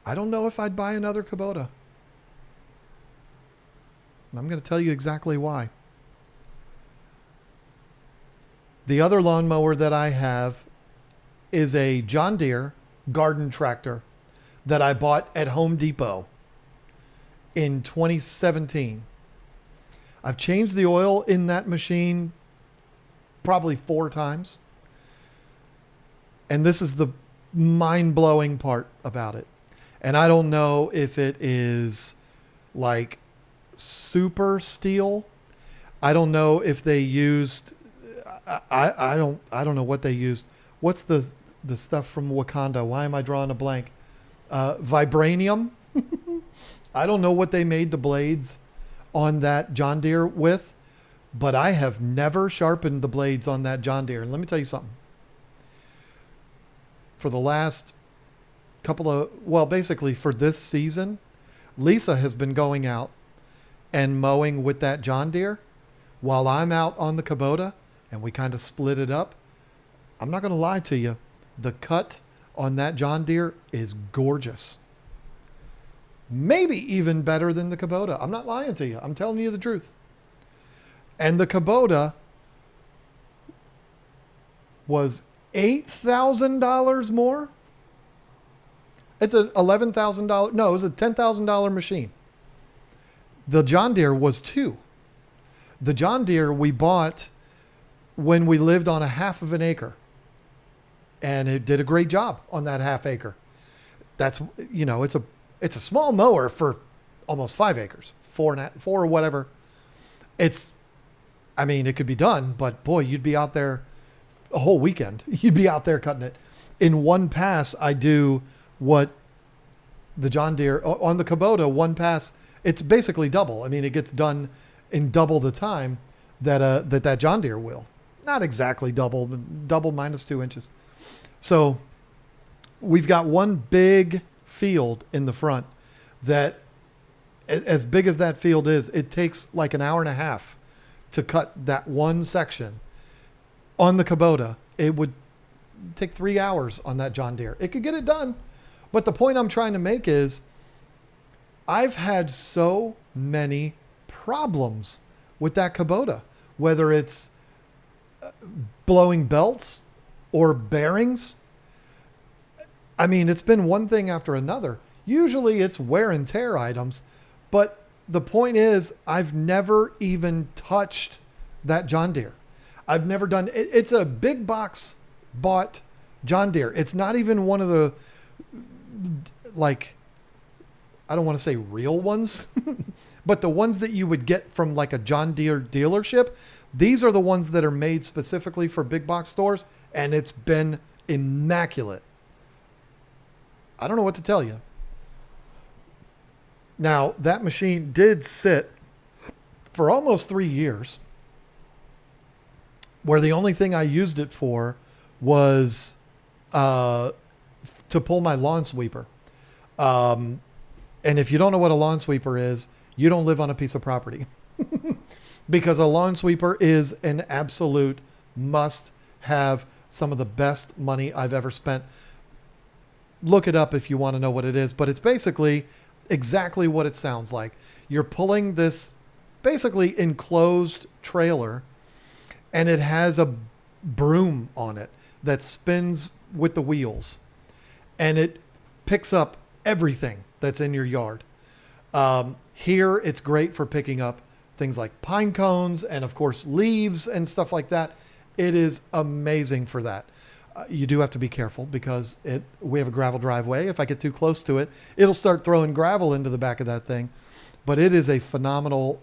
I don't know if I'd buy another Kubota. And I'm going to tell you exactly why. The other lawnmower that I have is a John Deere garden tractor that I bought at Home Depot in 2017. I've changed the oil in that machine probably 4 times. And this is the mind-blowing part about it. And I don't know if it is like super steel. I don't know if they used I don't know what they used. What's the stuff from Wakanda? Why am I drawing a blank? Vibranium. I don't know what they made the blades on that John Deere with, but I have never sharpened the blades on that John Deere. And let me tell you something. For the last basically for this season, Lisa has been going out and mowing with that John Deere while I'm out on the Kubota, and we kind of split it up. I'm not going to lie to you. The cut on that John Deere is gorgeous. Maybe even better than the Kubota. I'm not lying to you. I'm telling you the truth. And the Kubota was $8,000 more. It's an $11,000. No, it was a $10,000 machine. The John Deere was 2. The John Deere we bought when we lived on a half of an acre. And it did a great job on that half acre. That's, it's a small mower for almost 5 acres, 4 or whatever. It could be done, but boy, you'd be out there a whole weekend. You'd be out there cutting it. In one pass, I do what the John Deere on the Kubota, one pass, it's basically double. It gets done in double the time that John Deere will. Not exactly double, but double minus 2 inches. So we've got one big field in the front that, as big as that field is, it takes like an hour and a half to cut that one section. On the Kubota, it would take 3 hours on that John Deere. It could get it done. But the point I'm trying to make is I've had so many problems with that Kubota, whether it's blowing belts or bearings. It's been one thing after another. Usually it's wear and tear items, but the point is I've never even touched that John Deere. I've never done it. It's a big box bought John Deere. It's not even one of the, I don't want to say real ones, but the ones that you would get from like a John Deere dealership. These are the ones that are made specifically for big box stores, and it's been immaculate. I don't know what to tell you. Now, that machine did sit for almost 3 years, where the only thing I used it for was to pull my lawn sweeper. And if you don't know what a lawn sweeper is, you don't live on a piece of property. Because a lawn sweeper is an absolute must have. Some of the best money I've ever spent. Look it up if you want to know what it is. But it's basically exactly what it sounds like. You're pulling this basically enclosed trailer, and it has a broom on it that spins with the wheels, and it picks up everything that's in your yard. Here, it's great for picking up things like pine cones and, of course, leaves and stuff like that. It is amazing for that. You do have to be careful because we have a gravel driveway. If I get too close to it, it'll start throwing gravel into the back of that thing. But it is a phenomenal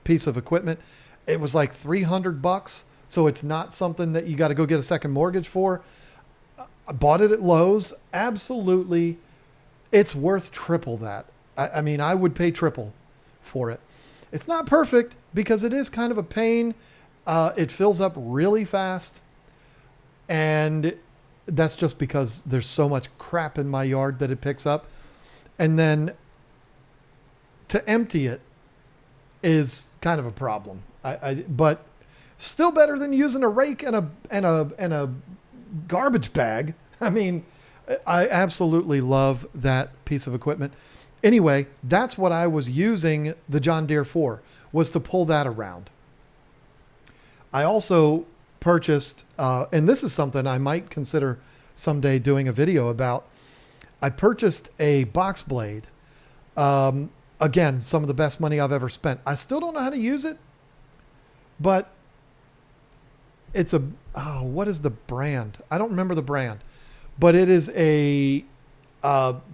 piece of equipment. It was like $300, so it's not something that you got to go get a second mortgage for. I bought it at Lowe's. Absolutely, it's worth triple that. I mean, I would pay triple for it. It's not perfect because it is kind of a pain. It fills up really fast. And that's just because there's so much crap in my yard that it picks up. And then to empty it is kind of a problem. But still better than using a rake and a garbage bag. I mean, I absolutely love that piece of equipment. Anyway, that's what I was using the John Deere for, was to pull that around. I also purchased, and this is something I might consider someday doing a video about. I purchased a box blade. Again, some of the best money I've ever spent. I still don't know how to use it, but it's what is the brand? I don't remember the brand, but it is a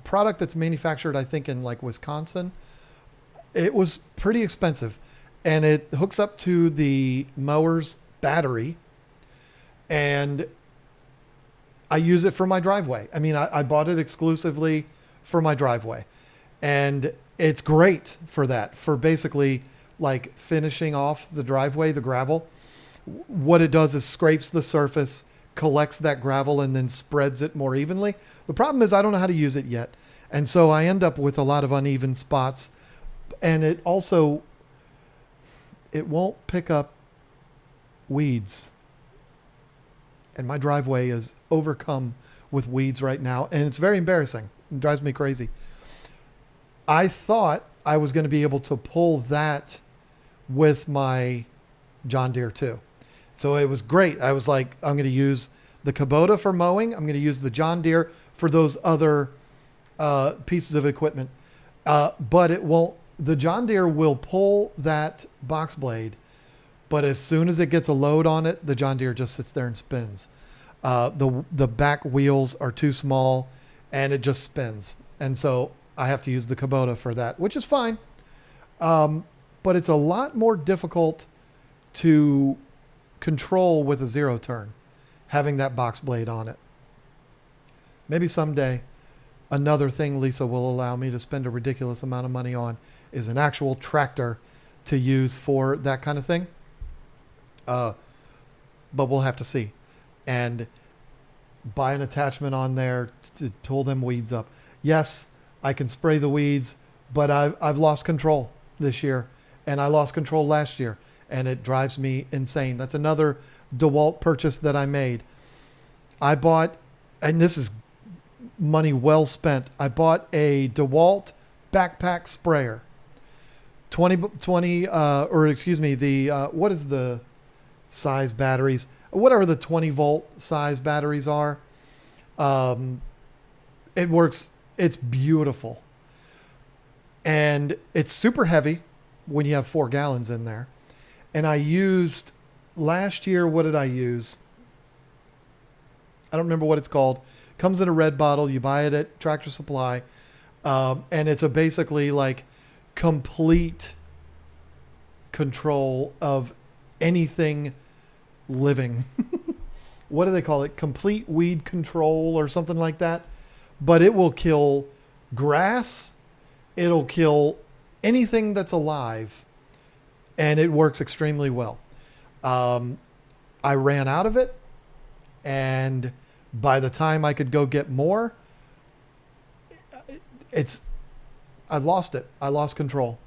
product that's manufactured, I think, in like Wisconsin. It was pretty expensive, and it hooks up to the mower's battery, and I use it for my driveway. I mean, I bought it exclusively for my driveway, and it's great for that, for basically like finishing off the driveway, the gravel. What it does is scrapes the surface, collects that gravel, and then spreads it more evenly. The problem is I don't know how to use it yet. And so I end up with a lot of uneven spots. And it also, it won't pick up weeds. And my driveway is overcome with weeds right now. And it's very embarrassing. It drives me crazy. I thought I was going to be able to pull that with my John Deere too. So it was great. I was like, I'm going to use the Kubota for mowing. I'm going to use the John Deere for those other pieces of equipment. But it won't, the John Deere will pull that box blade, but as soon as it gets a load on it, the John Deere just sits there and spins. The back wheels are too small and it just spins. And so I have to use the Kubota for that, which is fine. But it's a lot more difficult to control with a zero turn, having that box blade on it. Maybe someday another thing Lisa will allow me to spend a ridiculous amount of money on is an actual tractor to use for that kind of thing. But we'll have to see. And buy an attachment on there to pull them weeds up. Yes, I can spray the weeds, but I've lost control this year, and I lost control last year, and it drives me insane. That's another DeWalt purchase that I made. I bought, and this is money well spent, I bought a DeWalt backpack sprayer. 20 or excuse me, the what is the size batteries? Whatever the 20 volt size batteries are. It works. It's beautiful. And it's super heavy when you have 4 gallons in there. And I used last year, what did I use? I don't remember what it's called. Comes in a red bottle. You buy it at Tractor Supply. And it's a basically like complete control of anything living. What do they call it? Complete weed control or something like that. But it will kill grass. It'll kill anything that's alive. And it works extremely well. I ran out of it. And by the time I could go get more, I lost it. I lost control.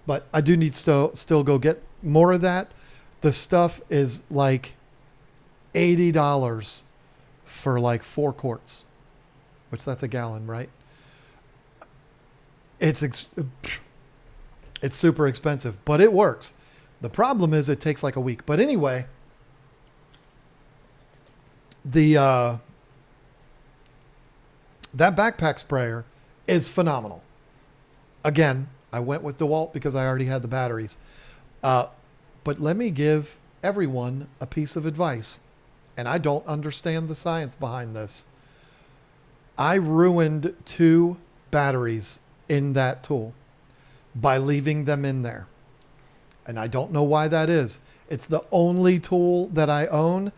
But I do need to still go get more of that. The stuff is like $80 for like 4 quarts, which that's a gallon, right? It's it's super expensive, but it works. The problem is it takes like a week. But anyway, the that backpack sprayer is phenomenal. Again, I went with DeWalt because I already had the batteries. But let me give everyone a piece of advice. And I don't understand the science behind this. I ruined 2 batteries in that tool by leaving them in there. And I don't know why that is. It's the only tool that I own.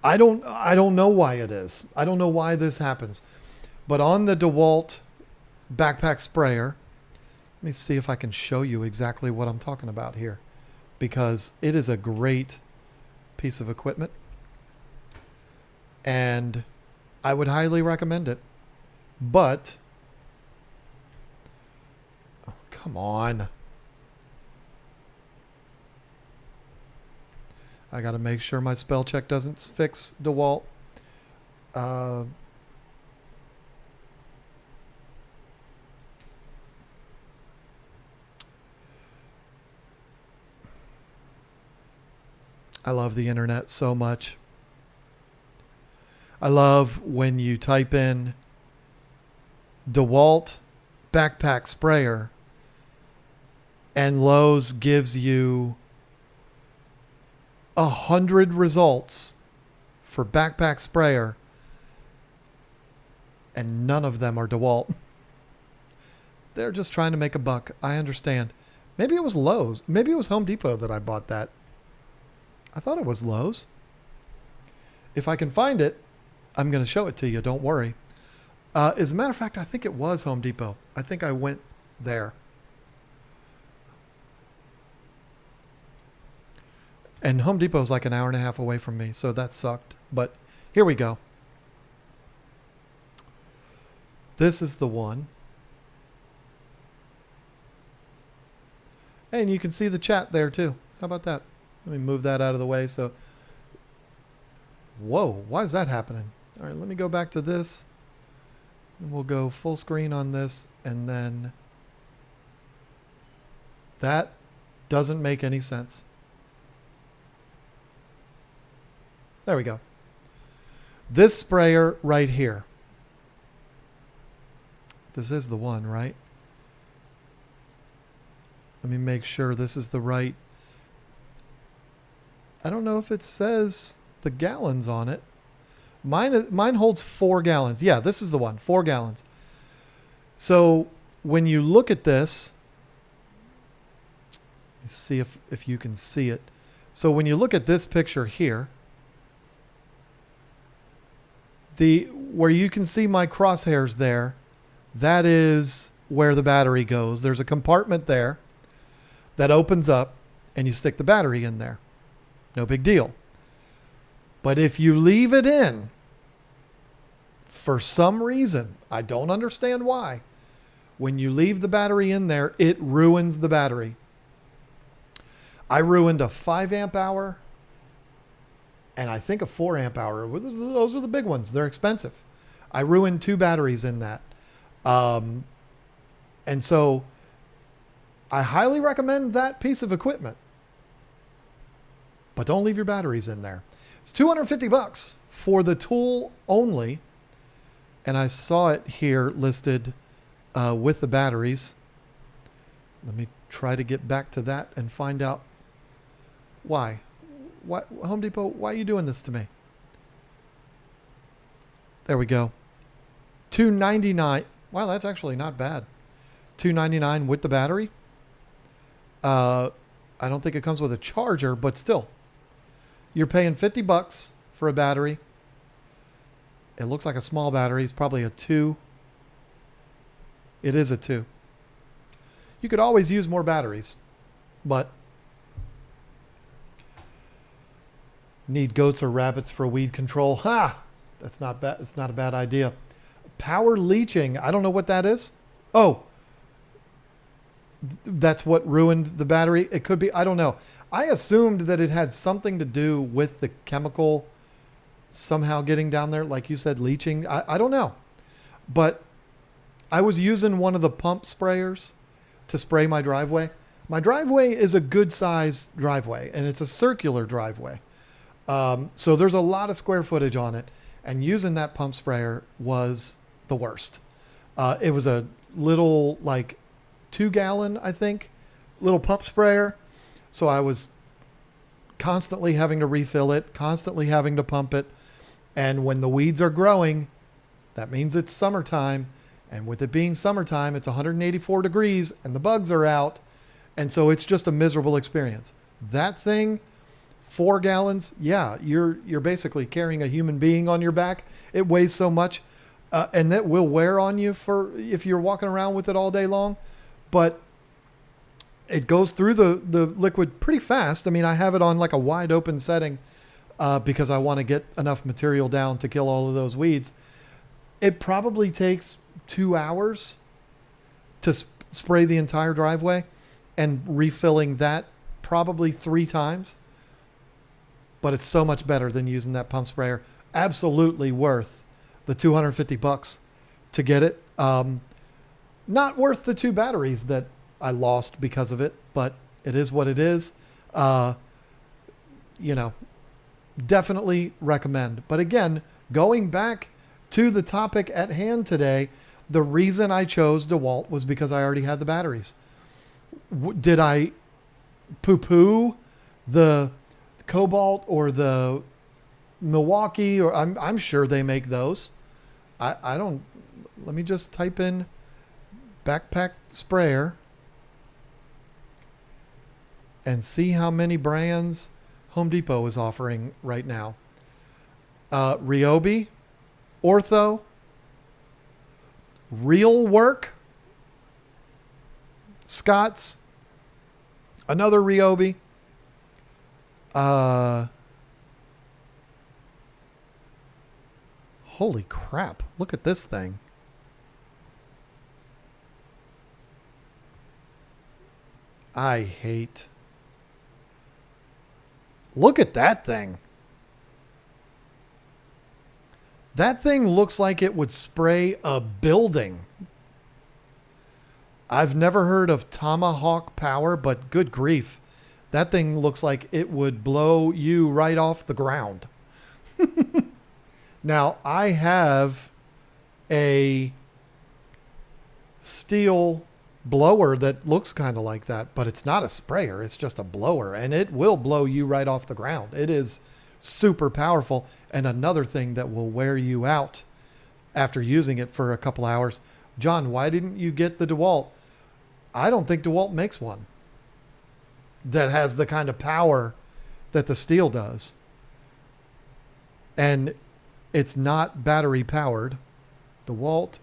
I don't know why it is. I don't know why this happens. But on the DeWalt backpack sprayer, let me see if I can show you exactly what I'm talking about here, because it is a great piece of equipment and I would highly recommend it. But oh, come on. I got to make sure my spell check doesn't fix DeWalt. I love the internet so much. I love when you type in DeWalt backpack sprayer and Lowe's gives you 100 results for backpack sprayer and none of them are DeWalt. They're just trying to make a buck. I understand. Maybe it was Lowe's. Maybe it was Home Depot that I bought that. I thought it was Lowe's. If I can find it, I'm going to show it to you. Don't worry. As a matter of fact, I think it was Home Depot. I think I went there. And Home Depot is like an hour and a half away from me, so that sucked. But here we go. This is the one. And you can see the chat there too. How about that? Let me move that out of the way. So, whoa, why is that happening? All right, let me go back to this. And we'll go full screen on this. And then that doesn't make any sense. There we go. This sprayer right here. This is the one, right? Let me make sure this is the right. I don't know if it says the gallons on it. Mine holds 4 gallons. Yeah, this is the one, 4 gallons. So when you look at this, let me see if you can see it. So when you look at this picture here, where you can see my crosshairs there, that is where the battery goes. There's a compartment there that opens up and you stick the battery in there. No big deal. But if you leave it in, for some reason, I don't understand why, when you leave the battery in there, it ruins the battery. I ruined a 5 amp hour and I think a 4 amp hour. Those are the big ones. They're expensive. I ruined 2 batteries in that. And so I highly recommend that piece of equipment. But don't leave your batteries in there. It's $250 for the tool only. And I saw it here listed with the batteries. Let me try to get back to that and find out why. Why, Home Depot, why are you doing this to me? There we go. $299. Wow, that's actually not bad. $299 with the battery. I don't think it comes with a charger, but still. You're paying $50 for a battery. It looks like a small battery. It's probably a 2. It is a 2. You could always use more batteries, but need goats or rabbits for weed control. Ha! That's not bad. It's not a bad idea. Power leaching. I don't know what that is. Oh, that's what ruined the battery. It could be. I don't know. I assumed that it had something to do with the chemical somehow getting down there. Like you said, leaching. I don't know. But I was using one of the pump sprayers to spray my driveway. My driveway is a good size driveway, and it's a circular driveway. So there's a lot of square footage on it, and using that pump sprayer was the worst. It was a little, like, 2-gallon, I think, little pump sprayer. So I was constantly having to refill it, constantly having to pump it. And when the weeds are growing, that means it's summertime. And with it being summertime, it's 184 degrees and the bugs are out. And so it's just a miserable experience. That thing, 4 gallons, yeah, you're basically carrying a human being on your back. It weighs so much, and that will wear on you if you're walking around with it all day long. But it goes through the liquid pretty fast. I mean, I have it on like a wide open setting because I want to get enough material down to kill all of those weeds. It probably takes 2 hours to spray the entire driveway, and refilling that probably 3 times. But it's so much better than using that pump sprayer. Absolutely worth the $250 to get it. Not worth the 2 batteries that I lost because of it, but it is what it is. Definitely recommend. But again, going back to the topic at hand today, the reason I chose DeWalt was because I already had the batteries. Did I poo-poo the Cobalt or the Milwaukee? Or I'm sure they make those. I don't. Let me just type in backpack sprayer and see how many brands Home Depot is offering right now. Ryobi, Ortho, Real Work, Scott's, another Ryobi. Holy crap. Look at this thing. I hate. Look at that thing. That thing looks like it would spray a building. I've never heard of Tomahawk Power, but good grief. That thing looks like it would blow you right off the ground. Now, I have a steel blower that looks kind of like that, but it's not a sprayer. It's just a blower, and it will blow you right off the ground. It is super powerful, and another thing that will wear you out after using it for a couple hours. John, why didn't you get the DeWalt? I don't think DeWalt makes one that has the kind of power that the steel does. And it's not battery powered. DeWalt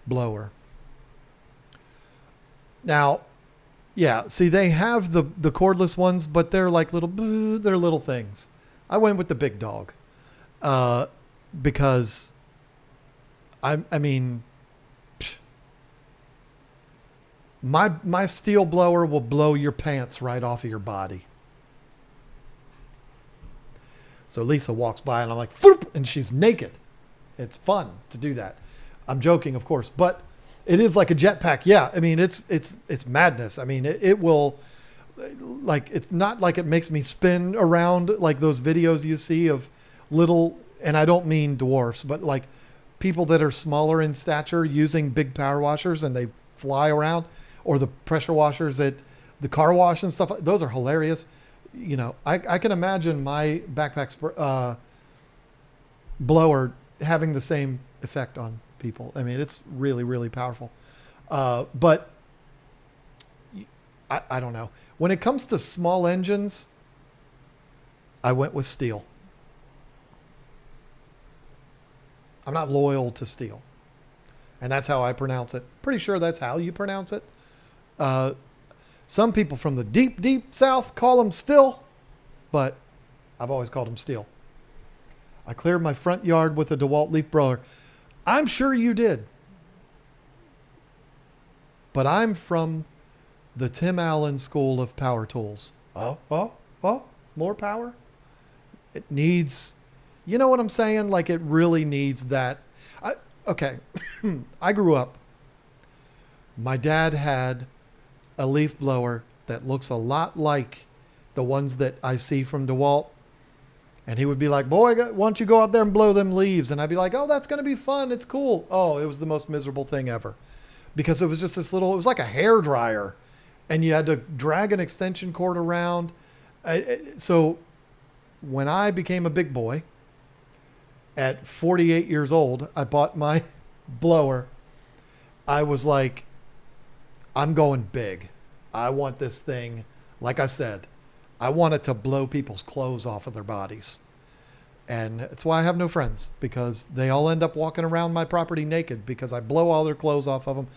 blower. Now, yeah, see, they have the cordless ones, but they're like they're little things. I went with the big dog because I mean, my steel blower will blow your pants right off of your body. So Lisa walks by and I'm like, "Foop," and she's naked. It's fun to do that. I'm joking, of course, but it is like a jetpack. Yeah, I mean, it's madness. I mean, it will, like, it's not like it makes me spin around like those videos you see of little, and I don't mean dwarfs, but like people that are smaller in stature using big power washers and they fly around, or the pressure washers at the car wash and stuff. Those are hilarious. You know, I can imagine my backpack blower having the same effect on people. I mean, it's really, really powerful. But I don't know. When it comes to small engines, I went with steel. I'm not loyal to steel. And that's how I pronounce it. Pretty sure that's how you pronounce it. Some people from the deep, deep South call them still, but I've always called them steel. I cleared my front yard with a DeWalt leaf blower. I'm sure you did. But I'm from the Tim Allen School of Power Tools. Oh, more power? It needs, you know what I'm saying? Like, it really needs that. Okay. I grew up. My dad had a leaf blower that looks a lot like the ones that I see from DeWalt. And he would be like, boy, why don't you go out there and blow them leaves? And I'd be like, oh, that's going to be fun. It's cool. Oh, it was the most miserable thing ever. Because it was just this little, it was like a hair dryer. And you had to drag an extension cord around. So when I became a big boy, at 48 years old, I bought my blower. I was like, I'm going big. I want this thing, like I said, I want it to blow people's clothes off of their bodies. And it's why I have no friends, because they all end up walking around my property naked because I blow all their clothes off of them.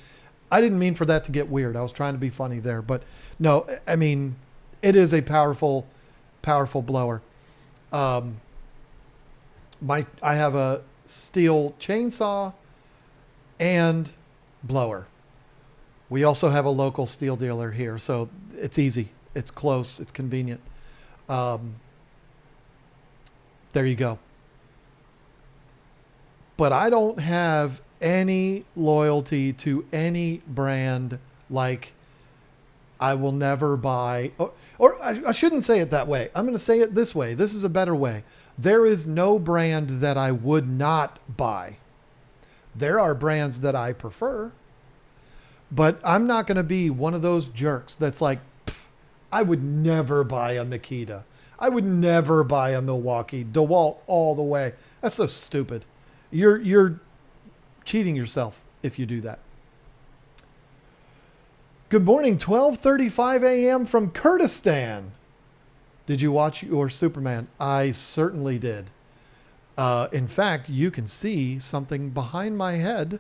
I didn't mean for that to get weird. I was trying to be funny there. But no, I mean, it is a powerful, powerful blower. I have a steel chainsaw and blower. We also have a local steel dealer here, so it's easy. It's close. It's convenient. There you go. But I don't have any loyalty to any brand. Like, I will never buy, or I shouldn't say it that way. I'm going to say it this way. This is a better way. There is no brand that I would not buy. There are brands that I prefer, but I'm not going to be one of those jerks that's like, I would never buy a Makita. I would never buy a Milwaukee. DeWalt all the way. That's so stupid. You're cheating yourself if you do that. Good morning, 12:35 a.m. from Kurdistan. Did you watch your Superman? I certainly did. In fact, you can see something behind my head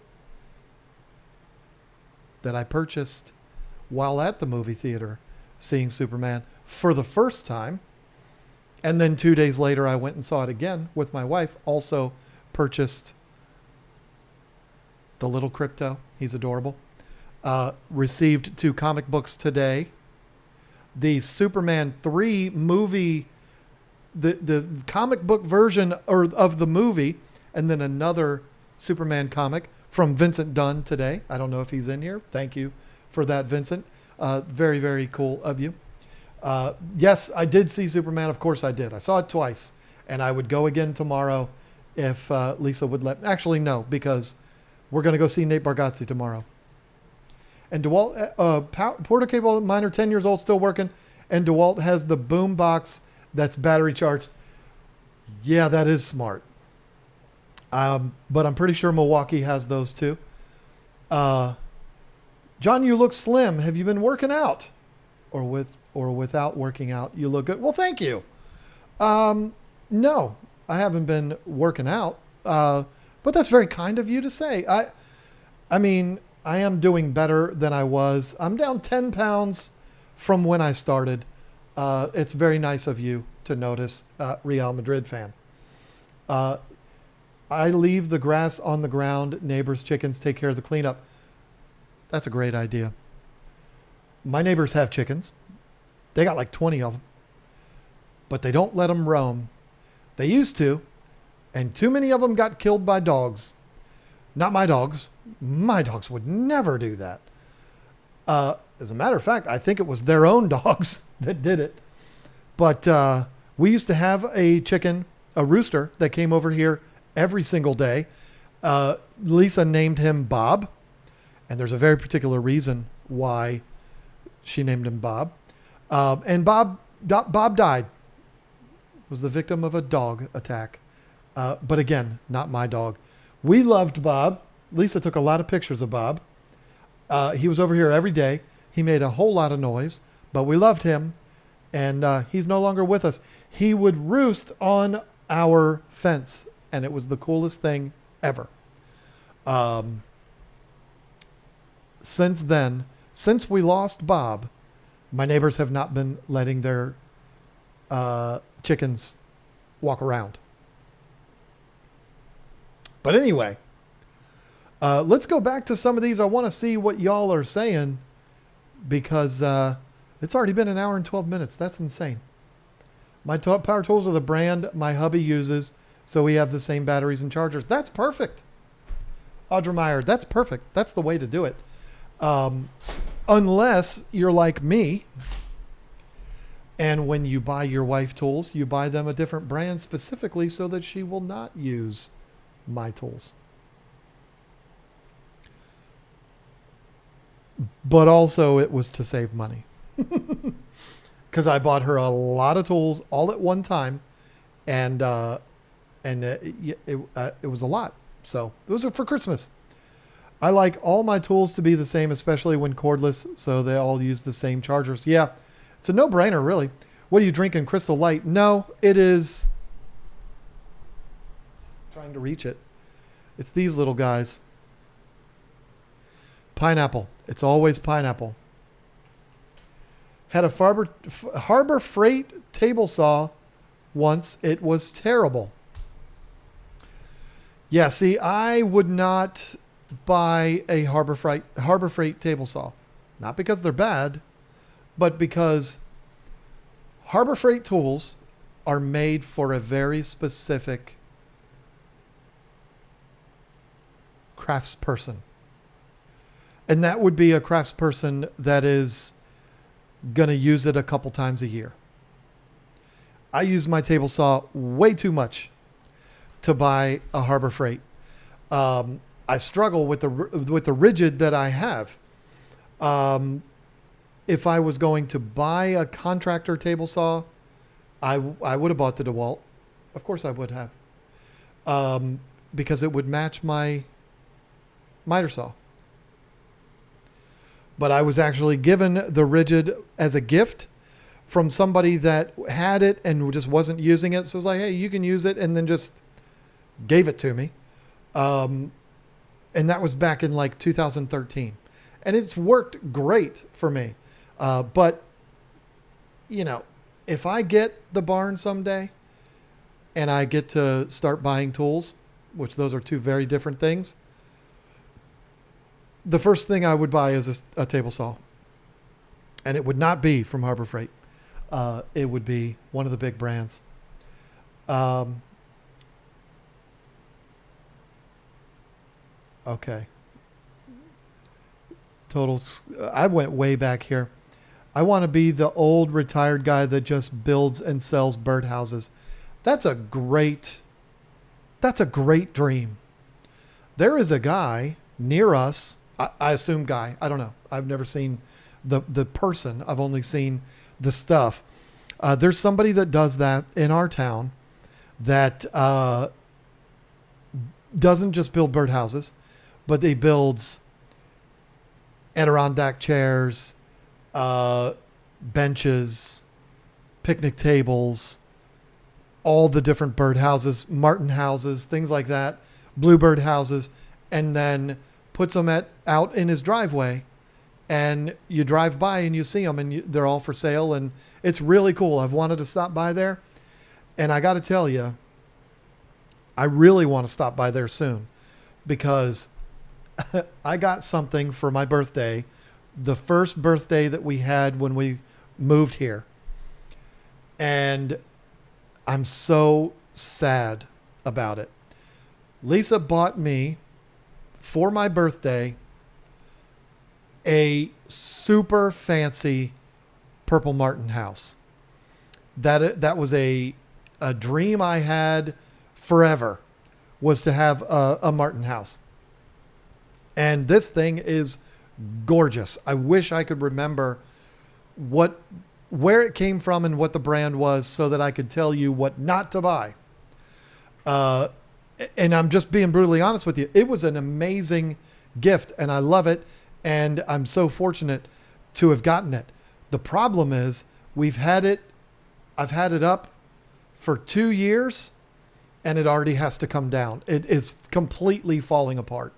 that I purchased while at the movie theater seeing Superman for the first time. And then 2 days later, I went and saw it again with my wife. Also purchased the little crypto. He's adorable. Received 2 comic books today. The Superman 3 movie, the comic book version of the movie, and then another Superman comic from Vincent Dunn today. I don't know if he's in here. Thank you for that, Vincent. Very, very cool of you. Yes, I did see Superman. Of course I did. I saw it twice, and I would go again tomorrow if Lisa would let me. Actually, no, because we're going to go see Nate Bargatze tomorrow. And DeWalt, Porter cable, mine are 10 years old, still working. And DeWalt has the boom box that's battery charged. Yeah, that is smart. But I'm pretty sure Milwaukee has those too. John, you look slim. Have you been working out? Or without working out, you look good. Well, thank you. No, I haven't been working out. But that's very kind of you to say. I mean, I am doing better than I was. I'm down 10 pounds from when I started. It's very nice of you to notice, Real Madrid fan. I leave the grass on the ground. Neighbors' chickens take care of the cleanup. That's a great idea. My neighbors have chickens. They got like 20 of them. But they don't let them roam. They used to. And too many of them got killed by dogs. Not my dogs. My dogs would never do that. As a matter of fact, I think it was their own dogs that did it. But we used to have a chicken, a rooster, that came over here every single day. Lisa named him Bob. And there's a very particular reason why she named him Bob. And Bob died. Was the victim of a dog attack. But again, not my dog. We loved Bob. Lisa took a lot of pictures of Bob. He was over here every day. He made a whole lot of noise, but we loved him. And he's no longer with us. He would roost on our fence, and it was the coolest thing ever. Since then, since we lost Bob, my neighbors have not been letting their chickens walk around. But anyway, let's go back to some of these. I want to see what y'all are saying because it's already been an hour and 12 minutes. That's insane. My power tools are the brand my hubby uses, so we have the same batteries and chargers. That's perfect. Audra Meyer, that's perfect. That's the way to do it. Um, Unless you're like me, and when you buy your wife tools, you buy them a different brand specifically so that she will not use my tools. But also it was to save money. Because I bought her a lot of tools all at one time, and it was a lot. So those are for Christmas. I like all my tools to be the same, especially when cordless, so they all use the same chargers. Yeah, it's a no-brainer, really. What are you drinking, Crystal Light? No, it is... trying to reach it. It's these little guys. Pineapple. It's always pineapple. Had a Harbor Freight table saw once. It was terrible. Yeah, see, I would not buy a Harbor Freight table saw. Not because they're bad, but because Harbor Freight tools are made for a very specific craftsperson. And that would be a craftsperson that is going to use it a couple times a year. I use my table saw way too much to buy a Harbor Freight. I struggle with the Ridgid that I have. If I was going to buy a contractor table saw, I would have bought the DeWalt. Of course I would have. Because it would match my miter saw. But I was actually given the Ridgid as a gift from somebody that had it and just wasn't using it. So it was like, hey, you can use it, and then just gave it to me. And that was back in like 2013. And it's worked great for me. But, you know, if I get the barn someday and I get to start buying tools, which those are two very different things, the first thing I would buy is a table saw. And it would not be from Harbor Freight. It would be one of the big brands. Okay. Totals. I went way back here. I want to be the old retired guy that just builds and sells birdhouses. That's a great dream. There is a guy near us. I assume guy. I don't know. I've never seen the person. I've only seen the stuff. There's somebody that does that in our town that doesn't just build birdhouses, but they builds Adirondack chairs, benches, picnic tables, all the different bird houses, martin houses, things like that, bluebird houses, and then puts them out in his driveway, and you drive by and you see them, and they're all for sale, and it's really cool. I've wanted to stop by there, and I got to tell you, I really want to stop by there soon, because I got something for my birthday, the first birthday that we had when we moved here. And I'm so sad about it. Lisa bought me for my birthday a super fancy Purple Martin house. That was a dream I had forever, was to have a Martin house. And this thing is gorgeous. I wish I could remember where it came from and what the brand was so that I could tell you what not to buy. And I'm just being brutally honest with you. It was an amazing gift and I love it. And I'm so fortunate to have gotten it. The problem is I've had it up for 2 years and it already has to come down. It is completely falling apart.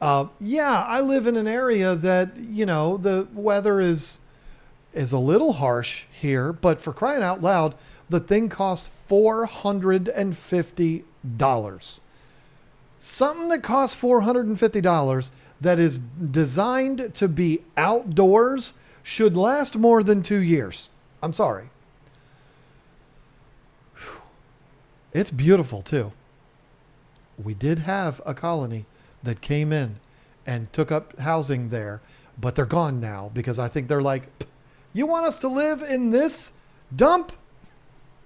Yeah, I live in an area that, the weather is a little harsh here, but for crying out loud, the thing costs $450. Something that costs $450 that is designed to be outdoors should last more than 2 years. I'm sorry. It's beautiful too. We did have a colony that came in and took up housing there, but they're gone now because I think they're like, you want us to live in this dump?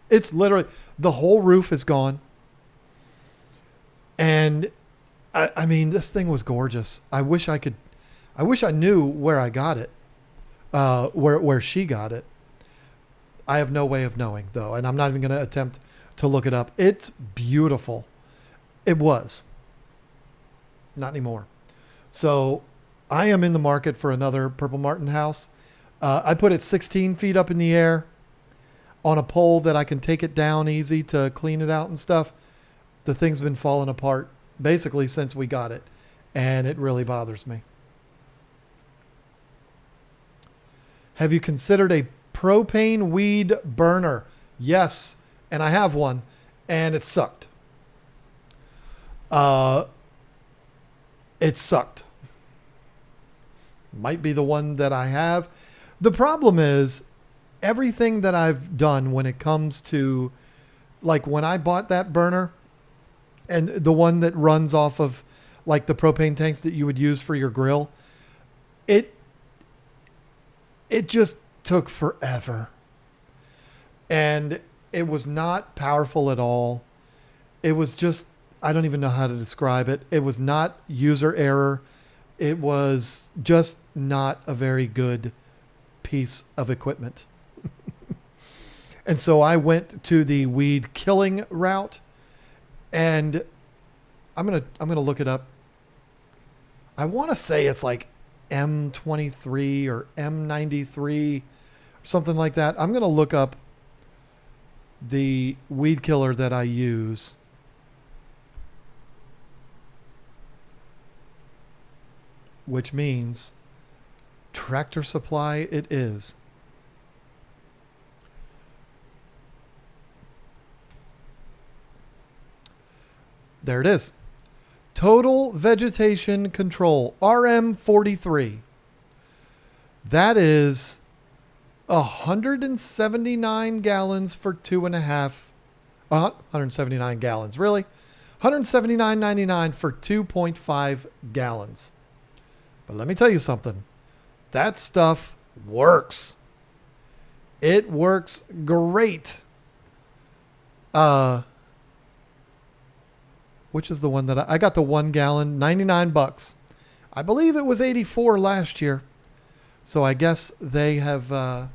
It's literally, the whole roof is gone. And I mean, this thing was gorgeous. I wish I knew where I got it, where she got it. I have no way of knowing though. And I'm not even going to attempt to look it up. It's beautiful. It was. Not anymore. So I am in the market for another Purple Martin house. I put it 16 feet up in the air on a pole that I can take it down easy to clean it out and stuff. The thing's been falling apart basically since we got it, and it really bothers me. Have you considered a propane weed burner? Yes, and I have one, and it sucked. It sucked. Might be the one that I have. The problem is everything that I've done when it comes to, like when I bought that burner and the one that runs off of like the propane tanks that you would use for your grill, it just took forever. And it was not powerful at all. It was just, I don't even know how to describe it. It was not user error. It was just not a very good piece of equipment. And so I went to the weed killing route, and I'm going to look it up. I want to say it's like M23 or M93 or something like that. I'm going to look up the weed killer that I use. Which means Tractor Supply it is. There it is. Total Vegetation Control, RM43. That is 179 gallons for 179 gallons, really? 179.99 for 2.5 gallons. But let me tell you something. That stuff works. It works great. Which is the one that I got the 1 gallon, $99. I believe it was 84 last year. So I guess they have, I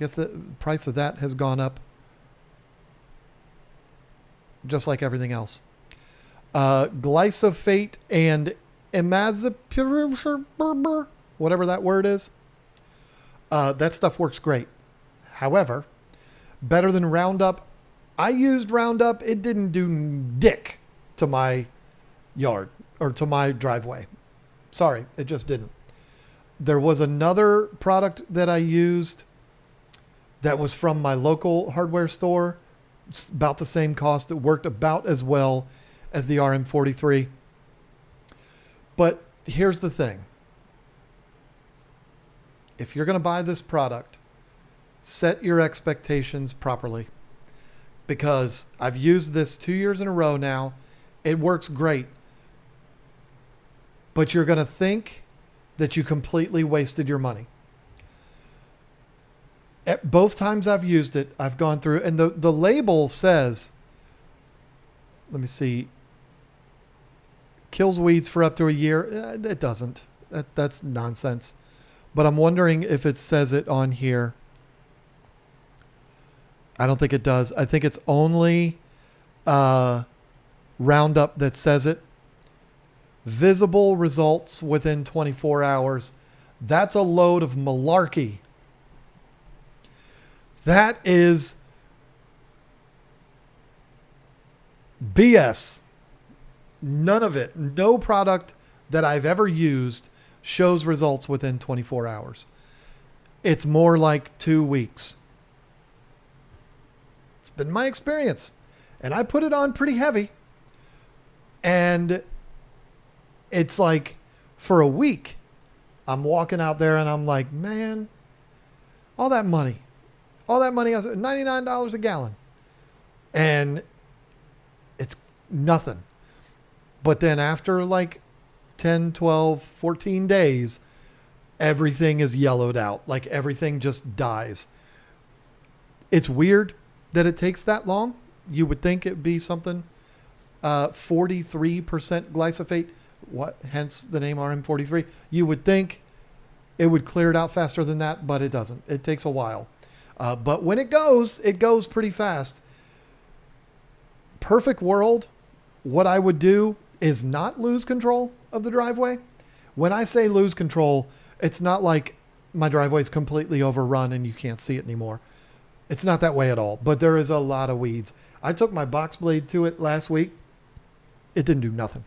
guess the price of that has gone up. Just like everything else. Glyphosate and imazapyr, whatever that word is. That stuff works great. However, better than Roundup. I used Roundup. It didn't do dick to my yard or to my driveway. Sorry, it just didn't. There was another product that I used that was from my local hardware store. It's about the same cost. It worked about as well as the RM43. But here's the thing. If you're going to buy this product, set your expectations properly. Because I've used this 2 years in a row now. It works great. But you're going to think that you completely wasted your money. At both times I've used it, I've gone through, and the label says, let me see, kills weeds for up to a year. It doesn't. That's nonsense. But I'm wondering if it says it on here. I don't think it does. I think it's only Roundup that says it. Visible results within 24 hours. That's a load of malarkey. That is BS. None of it. No product that I've ever used shows results within 24 hours. It's more like 2 weeks. It's been my experience. And I put it on pretty heavy. And it's like for a week, I'm walking out there and I'm like, man, all that money, I was $99 a gallon. And it's nothing. But then after like 10, 12, 14 days, everything is yellowed out. Like everything just dies. It's weird that it takes that long. You would think it'd be something 43% glyphosate, hence the name RM43. You would think it would clear it out faster than that, but it doesn't. It takes a while. But when it goes pretty fast. Perfect world, what I would do is not lose control of the driveway. When I say lose control, it's not like my driveway is completely overrun and you can't see it anymore. It's not that way at all, but there is a lot of weeds. I took my box blade to it last week. It didn't do nothing.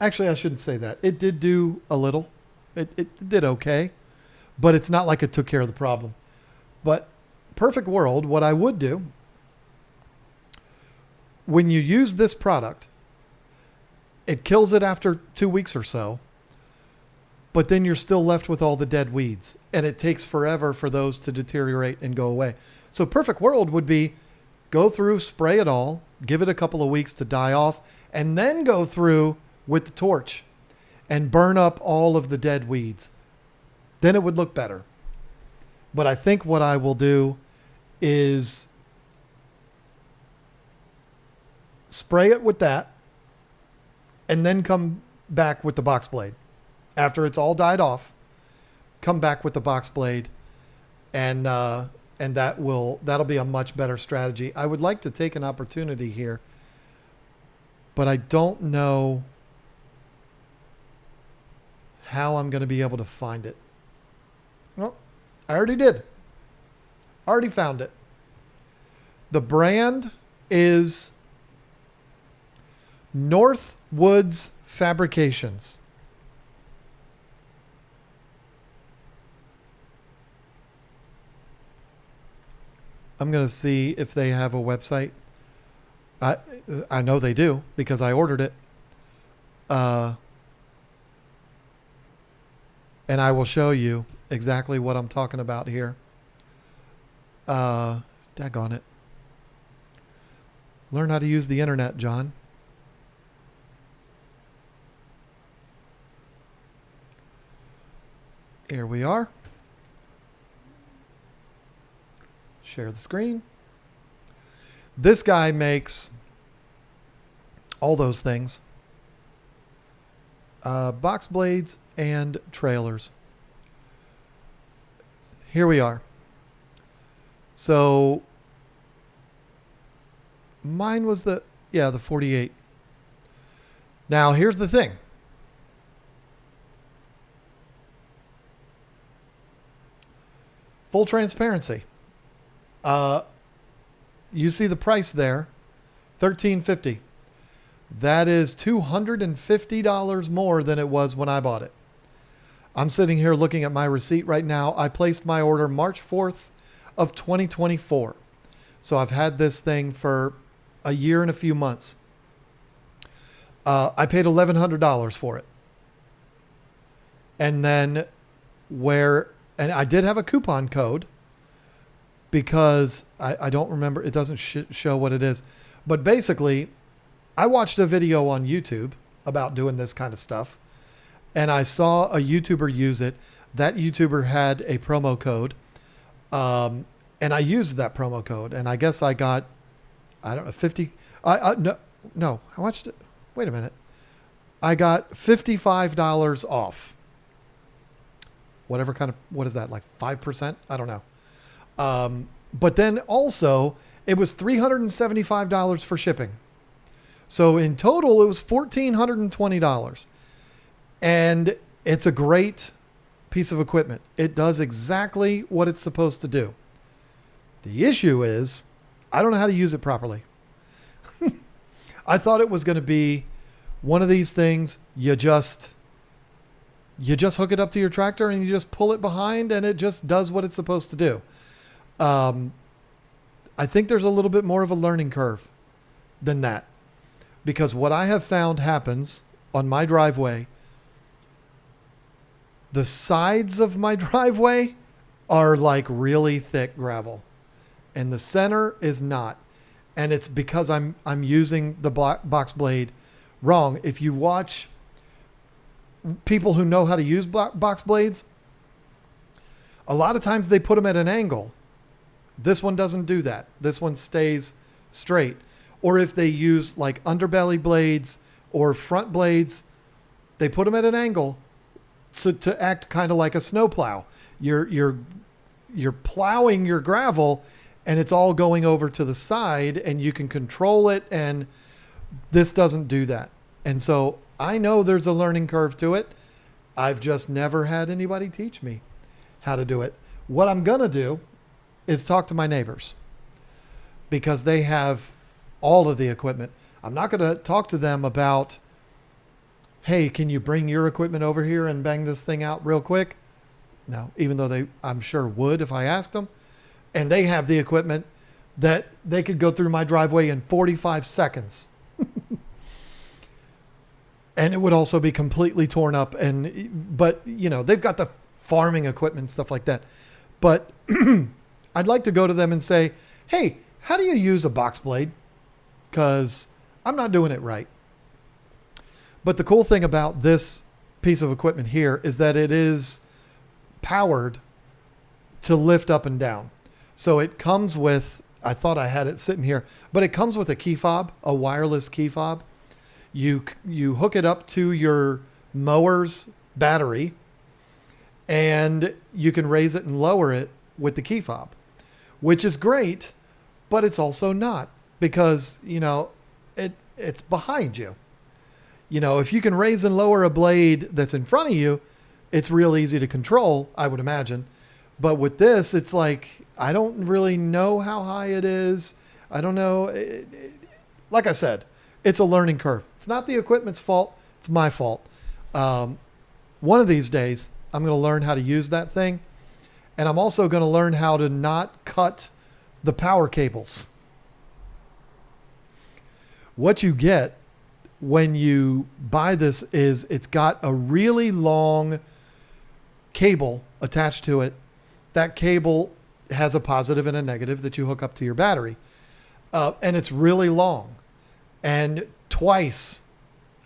Actually, I shouldn't say that. It did do a little. It did okay, but it's not like it took care of the problem. But perfect world, what I would do, when you use this product, it kills it after 2 weeks or so, but then you're still left with all the dead weeds, and it takes forever for those to deteriorate and go away. So perfect world would be go through, spray it all, give it a couple of weeks to die off, and then go through with the torch and burn up all of the dead weeds. Then it would look better. But I think what I will do is spray it with that and then come back with the box blade. After it's all died off, come back with the box blade, and that'll be a much better strategy. I would like to take an opportunity here, but I don't know how I'm going to be able to find it. Well, I already did. Already found it. The brand is Northwoods Fabrications. I'm going to see if they have a website. I know they do because I ordered it. And I will show you exactly what I'm talking about here. Daggone it. Learn how to use the internet, John. Here we are. Share the screen. This guy makes all those things. Box blades and trailers. Here we are. So mine was the 48. Now here's the thing. Full transparency. You see the price there, $13.50. That is $250 more than it was when I bought it. I'm sitting here looking at my receipt right now. I placed my order March 4th of 2024. So I've had this thing for a year and a few months. I paid $1,100 for it. And then and I did have a coupon code because I don't remember. It doesn't show what it is. But basically, I watched a video on YouTube about doing this kind of stuff. And I saw a YouTuber use it. That YouTuber had a promo code. And I used that promo code. And I guess I got, I don't know, 50. No, I watched it. Wait a minute. I got $55 off. Whatever kind of, what is that? Like 5%? I don't know. But then also it was $375 for shipping. So in total, it was $1,420. And it's a great piece of equipment. It does exactly what it's supposed to do. The issue is, I don't know how to use it properly. I thought it was going to be one of these things. You just hook it up to your tractor and you just pull it behind and it just does what it's supposed to do. I think there's a little bit more of a learning curve than that, because what I have found happens on my driveway, the sides of my driveway are like really thick gravel and the center is not. and it's because I'm using the box blade wrong. If you watch people who know how to use box blades, a lot of times they put them at an angle. This one doesn't do that. This one stays straight. Or if they use like underbelly blades or front blades, they put them at an angle so to act kind of like a snowplow. You're plowing your gravel and it's all going over to the side and you can control it, and this doesn't do that. And so I know there's a learning curve to it. I've just never had anybody teach me how to do it. What I'm going to do is talk to my neighbors because they have all of the equipment. I'm not going to talk to them about, hey, can you bring your equipment over here and bang this thing out real quick? No, even though I'm sure would if I asked them. And they have the equipment that they could go through my driveway in 45 seconds. And it would also be completely torn up. But you know, they've got the farming equipment, stuff like that. But I'd like to go to them and say, hey, how do you use a box blade? Because I'm not doing it right. But the cool thing about this piece of equipment here is that it is powered to lift up and down. So it comes with, I thought I had it sitting here, but it comes with a key fob, a wireless key fob. You hook it up to your mower's battery and you can raise it and lower it with the key fob, which is great, but it's also not because, you know, it's behind you. You know, if you can raise and lower a blade that's in front of you, it's real easy to control, I would imagine. But with this, it's like, I don't really know how high it is. I don't know. Like I said, it's a learning curve. It's not the equipment's fault. It's my fault. One of these days, I'm going to learn how to use that thing. And I'm also going to learn how to not cut the power cables. What you get when you buy this is it's got a really long cable attached to it. That cable has a positive and a negative that you hook up to your battery. And it's really long. And twice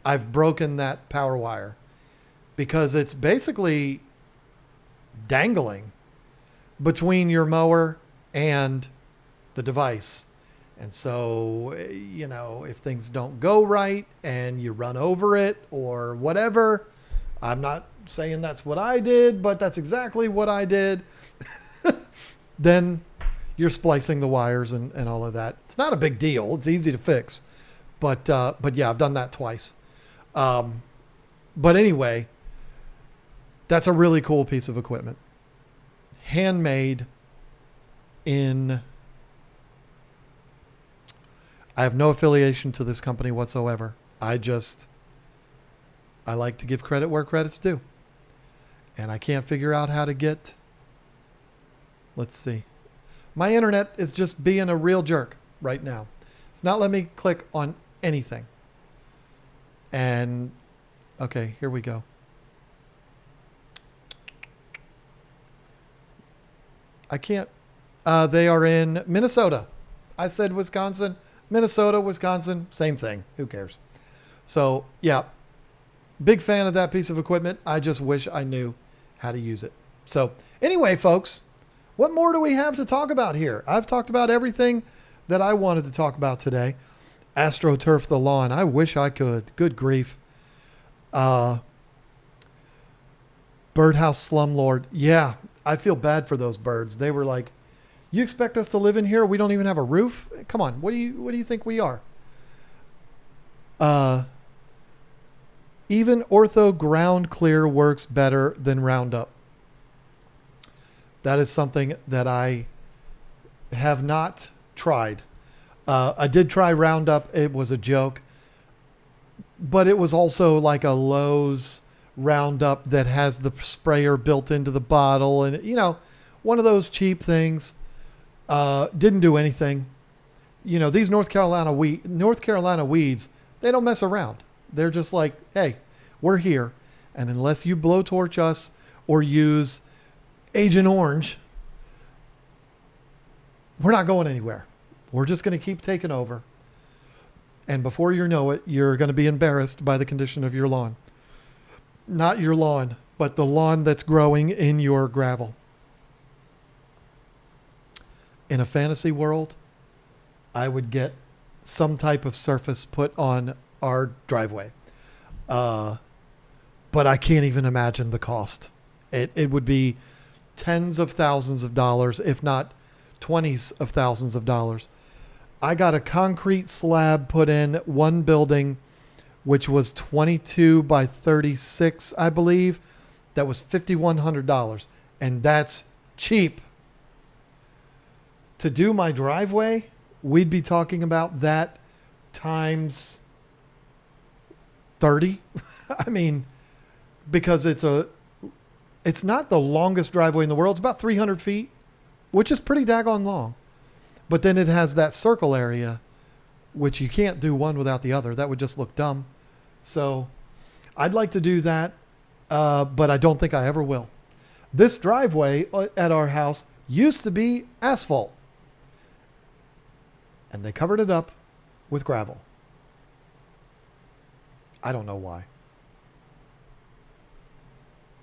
I've broken that power wire because it's basically dangling between your mower and the device. And so, you know, if things don't go right and you run over it or whatever, I'm not saying that's what I did, but that's exactly what I did. Then you're splicing the wires and all of that. It's not a big deal. It's easy to fix. But yeah, I've done that twice. But anyway, that's a really cool piece of equipment. Handmade in... I have no affiliation to this company whatsoever. I like to give credit where credit's due. And I can't figure out how to get... Let's see. My internet is just being a real jerk right now. It's not letting me click on anything. And, okay, here we go. I can't. They are in Minnesota. I said Wisconsin. Minnesota, Wisconsin, same thing. Who cares? So, yeah, big fan of that piece of equipment. I just wish I knew how to use it. So, anyway, folks, what more do we have to talk about here? I've talked about everything that I wanted to talk about today. AstroTurf the lawn. I wish I could. Good grief. Birdhouse Slumlord. Yeah, I feel bad for those birds. They were like, you expect us to live in here? We don't even have a roof? Come on. What do you think we are? Even Ortho Ground Clear works better than Roundup. That is something that I have not tried. I did try Roundup. It was a joke. But it was also like a Lowe's Roundup that has the sprayer built into the bottle. And, you know, one of those cheap things. Didn't do anything. You know, these North Carolina weeds, they don't mess around. They're just like, hey, we're here. And unless you blowtorch us or use Agent Orange, we're not going anywhere. We're just going to keep taking over. And before you know it, you're going to be embarrassed by the condition of your lawn. Not your lawn, but the lawn that's growing in your gravel. In a fantasy world, I would get some type of surface put on our driveway. But I can't even imagine the cost. It would be tens of thousands of dollars, if not 20s of thousands of dollars. I got a concrete slab put in one building, which was 22 by 36, I believe. That was $5,100. And that's cheap. To do my driveway, we'd be talking about that times 30. I mean, because it's not the longest driveway in the world. It's about 300 feet, which is pretty daggone long. But then it has that circle area, which you can't do one without the other. That would just look dumb. So I'd like to do that, but I don't think I ever will. This driveway at our house used to be asphalt, and they covered it up with gravel. I don't know why,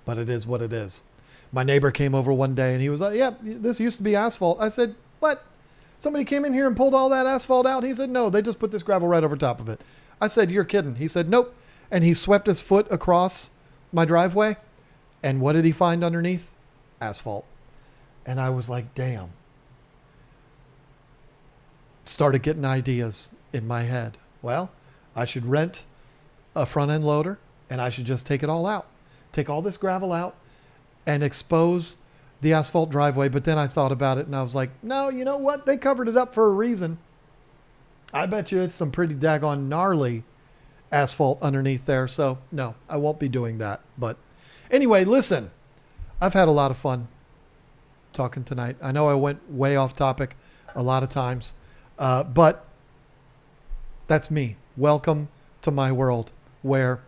but it is what it is. My neighbor came over one day and he was like, yeah, this used to be asphalt. I said, what? Somebody came in here and pulled all that asphalt out? He said, no, they just put this gravel right over top of it. I said, you're kidding. He said, nope. And he swept his foot across my driveway. And what did he find underneath? Asphalt. And I was like, damn. Started getting ideas in my head. Well, I should rent a front end loader and I should just take it all out. Take all this gravel out and expose the asphalt driveway. But then I thought about it and I was like, no, you know what? They covered it up for a reason. I bet you it's some pretty daggone gnarly asphalt underneath there. So no, I won't be doing that. But anyway, listen, I've had a lot of fun talking tonight. I know I went way off topic a lot of times, but that's me. Welcome to my world where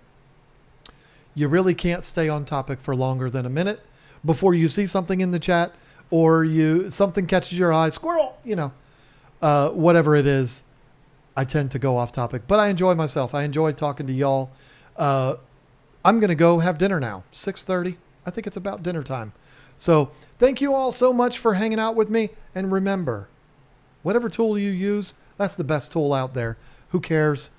you really can't stay on topic for longer than a minute before you see something in the chat or something catches your eye, squirrel, whatever it is. I tend to go off topic, but I enjoy myself. I enjoy talking to y'all. I'm going to go have dinner now, 6:30. I think it's about dinner time. So thank you all so much for hanging out with me. And remember, whatever tool you use, that's the best tool out there. Who cares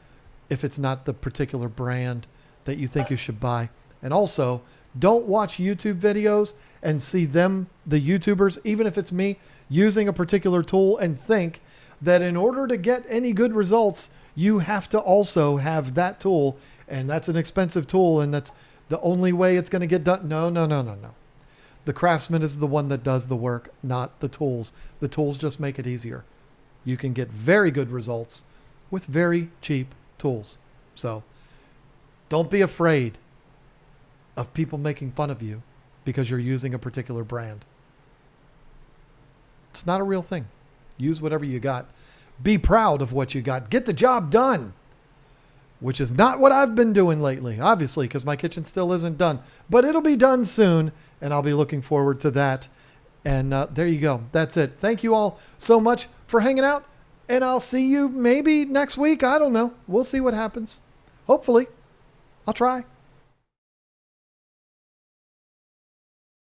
if it's not the particular brand that you think you should buy? And also, don't watch YouTube videos and see them, the YouTubers, even if it's me, using a particular tool and think that in order to get any good results, you have to also have that tool. And that's an expensive tool. And that's the only way it's going to get done. No. The craftsman is the one that does the work, not the tools. The tools just make it easier. You can get very good results with very cheap tools. So don't be afraid of people making fun of you because you're using a particular brand. It's not a real thing. Use whatever you got. Be proud of what you got. Get the job done, which is not what I've been doing lately, obviously, because my kitchen still isn't done. But it'll be done soon, and I'll be looking forward to that. And there you go. That's it. Thank you all so much for hanging out, and I'll see you maybe next week. I don't know. We'll see what happens. Hopefully. I'll try.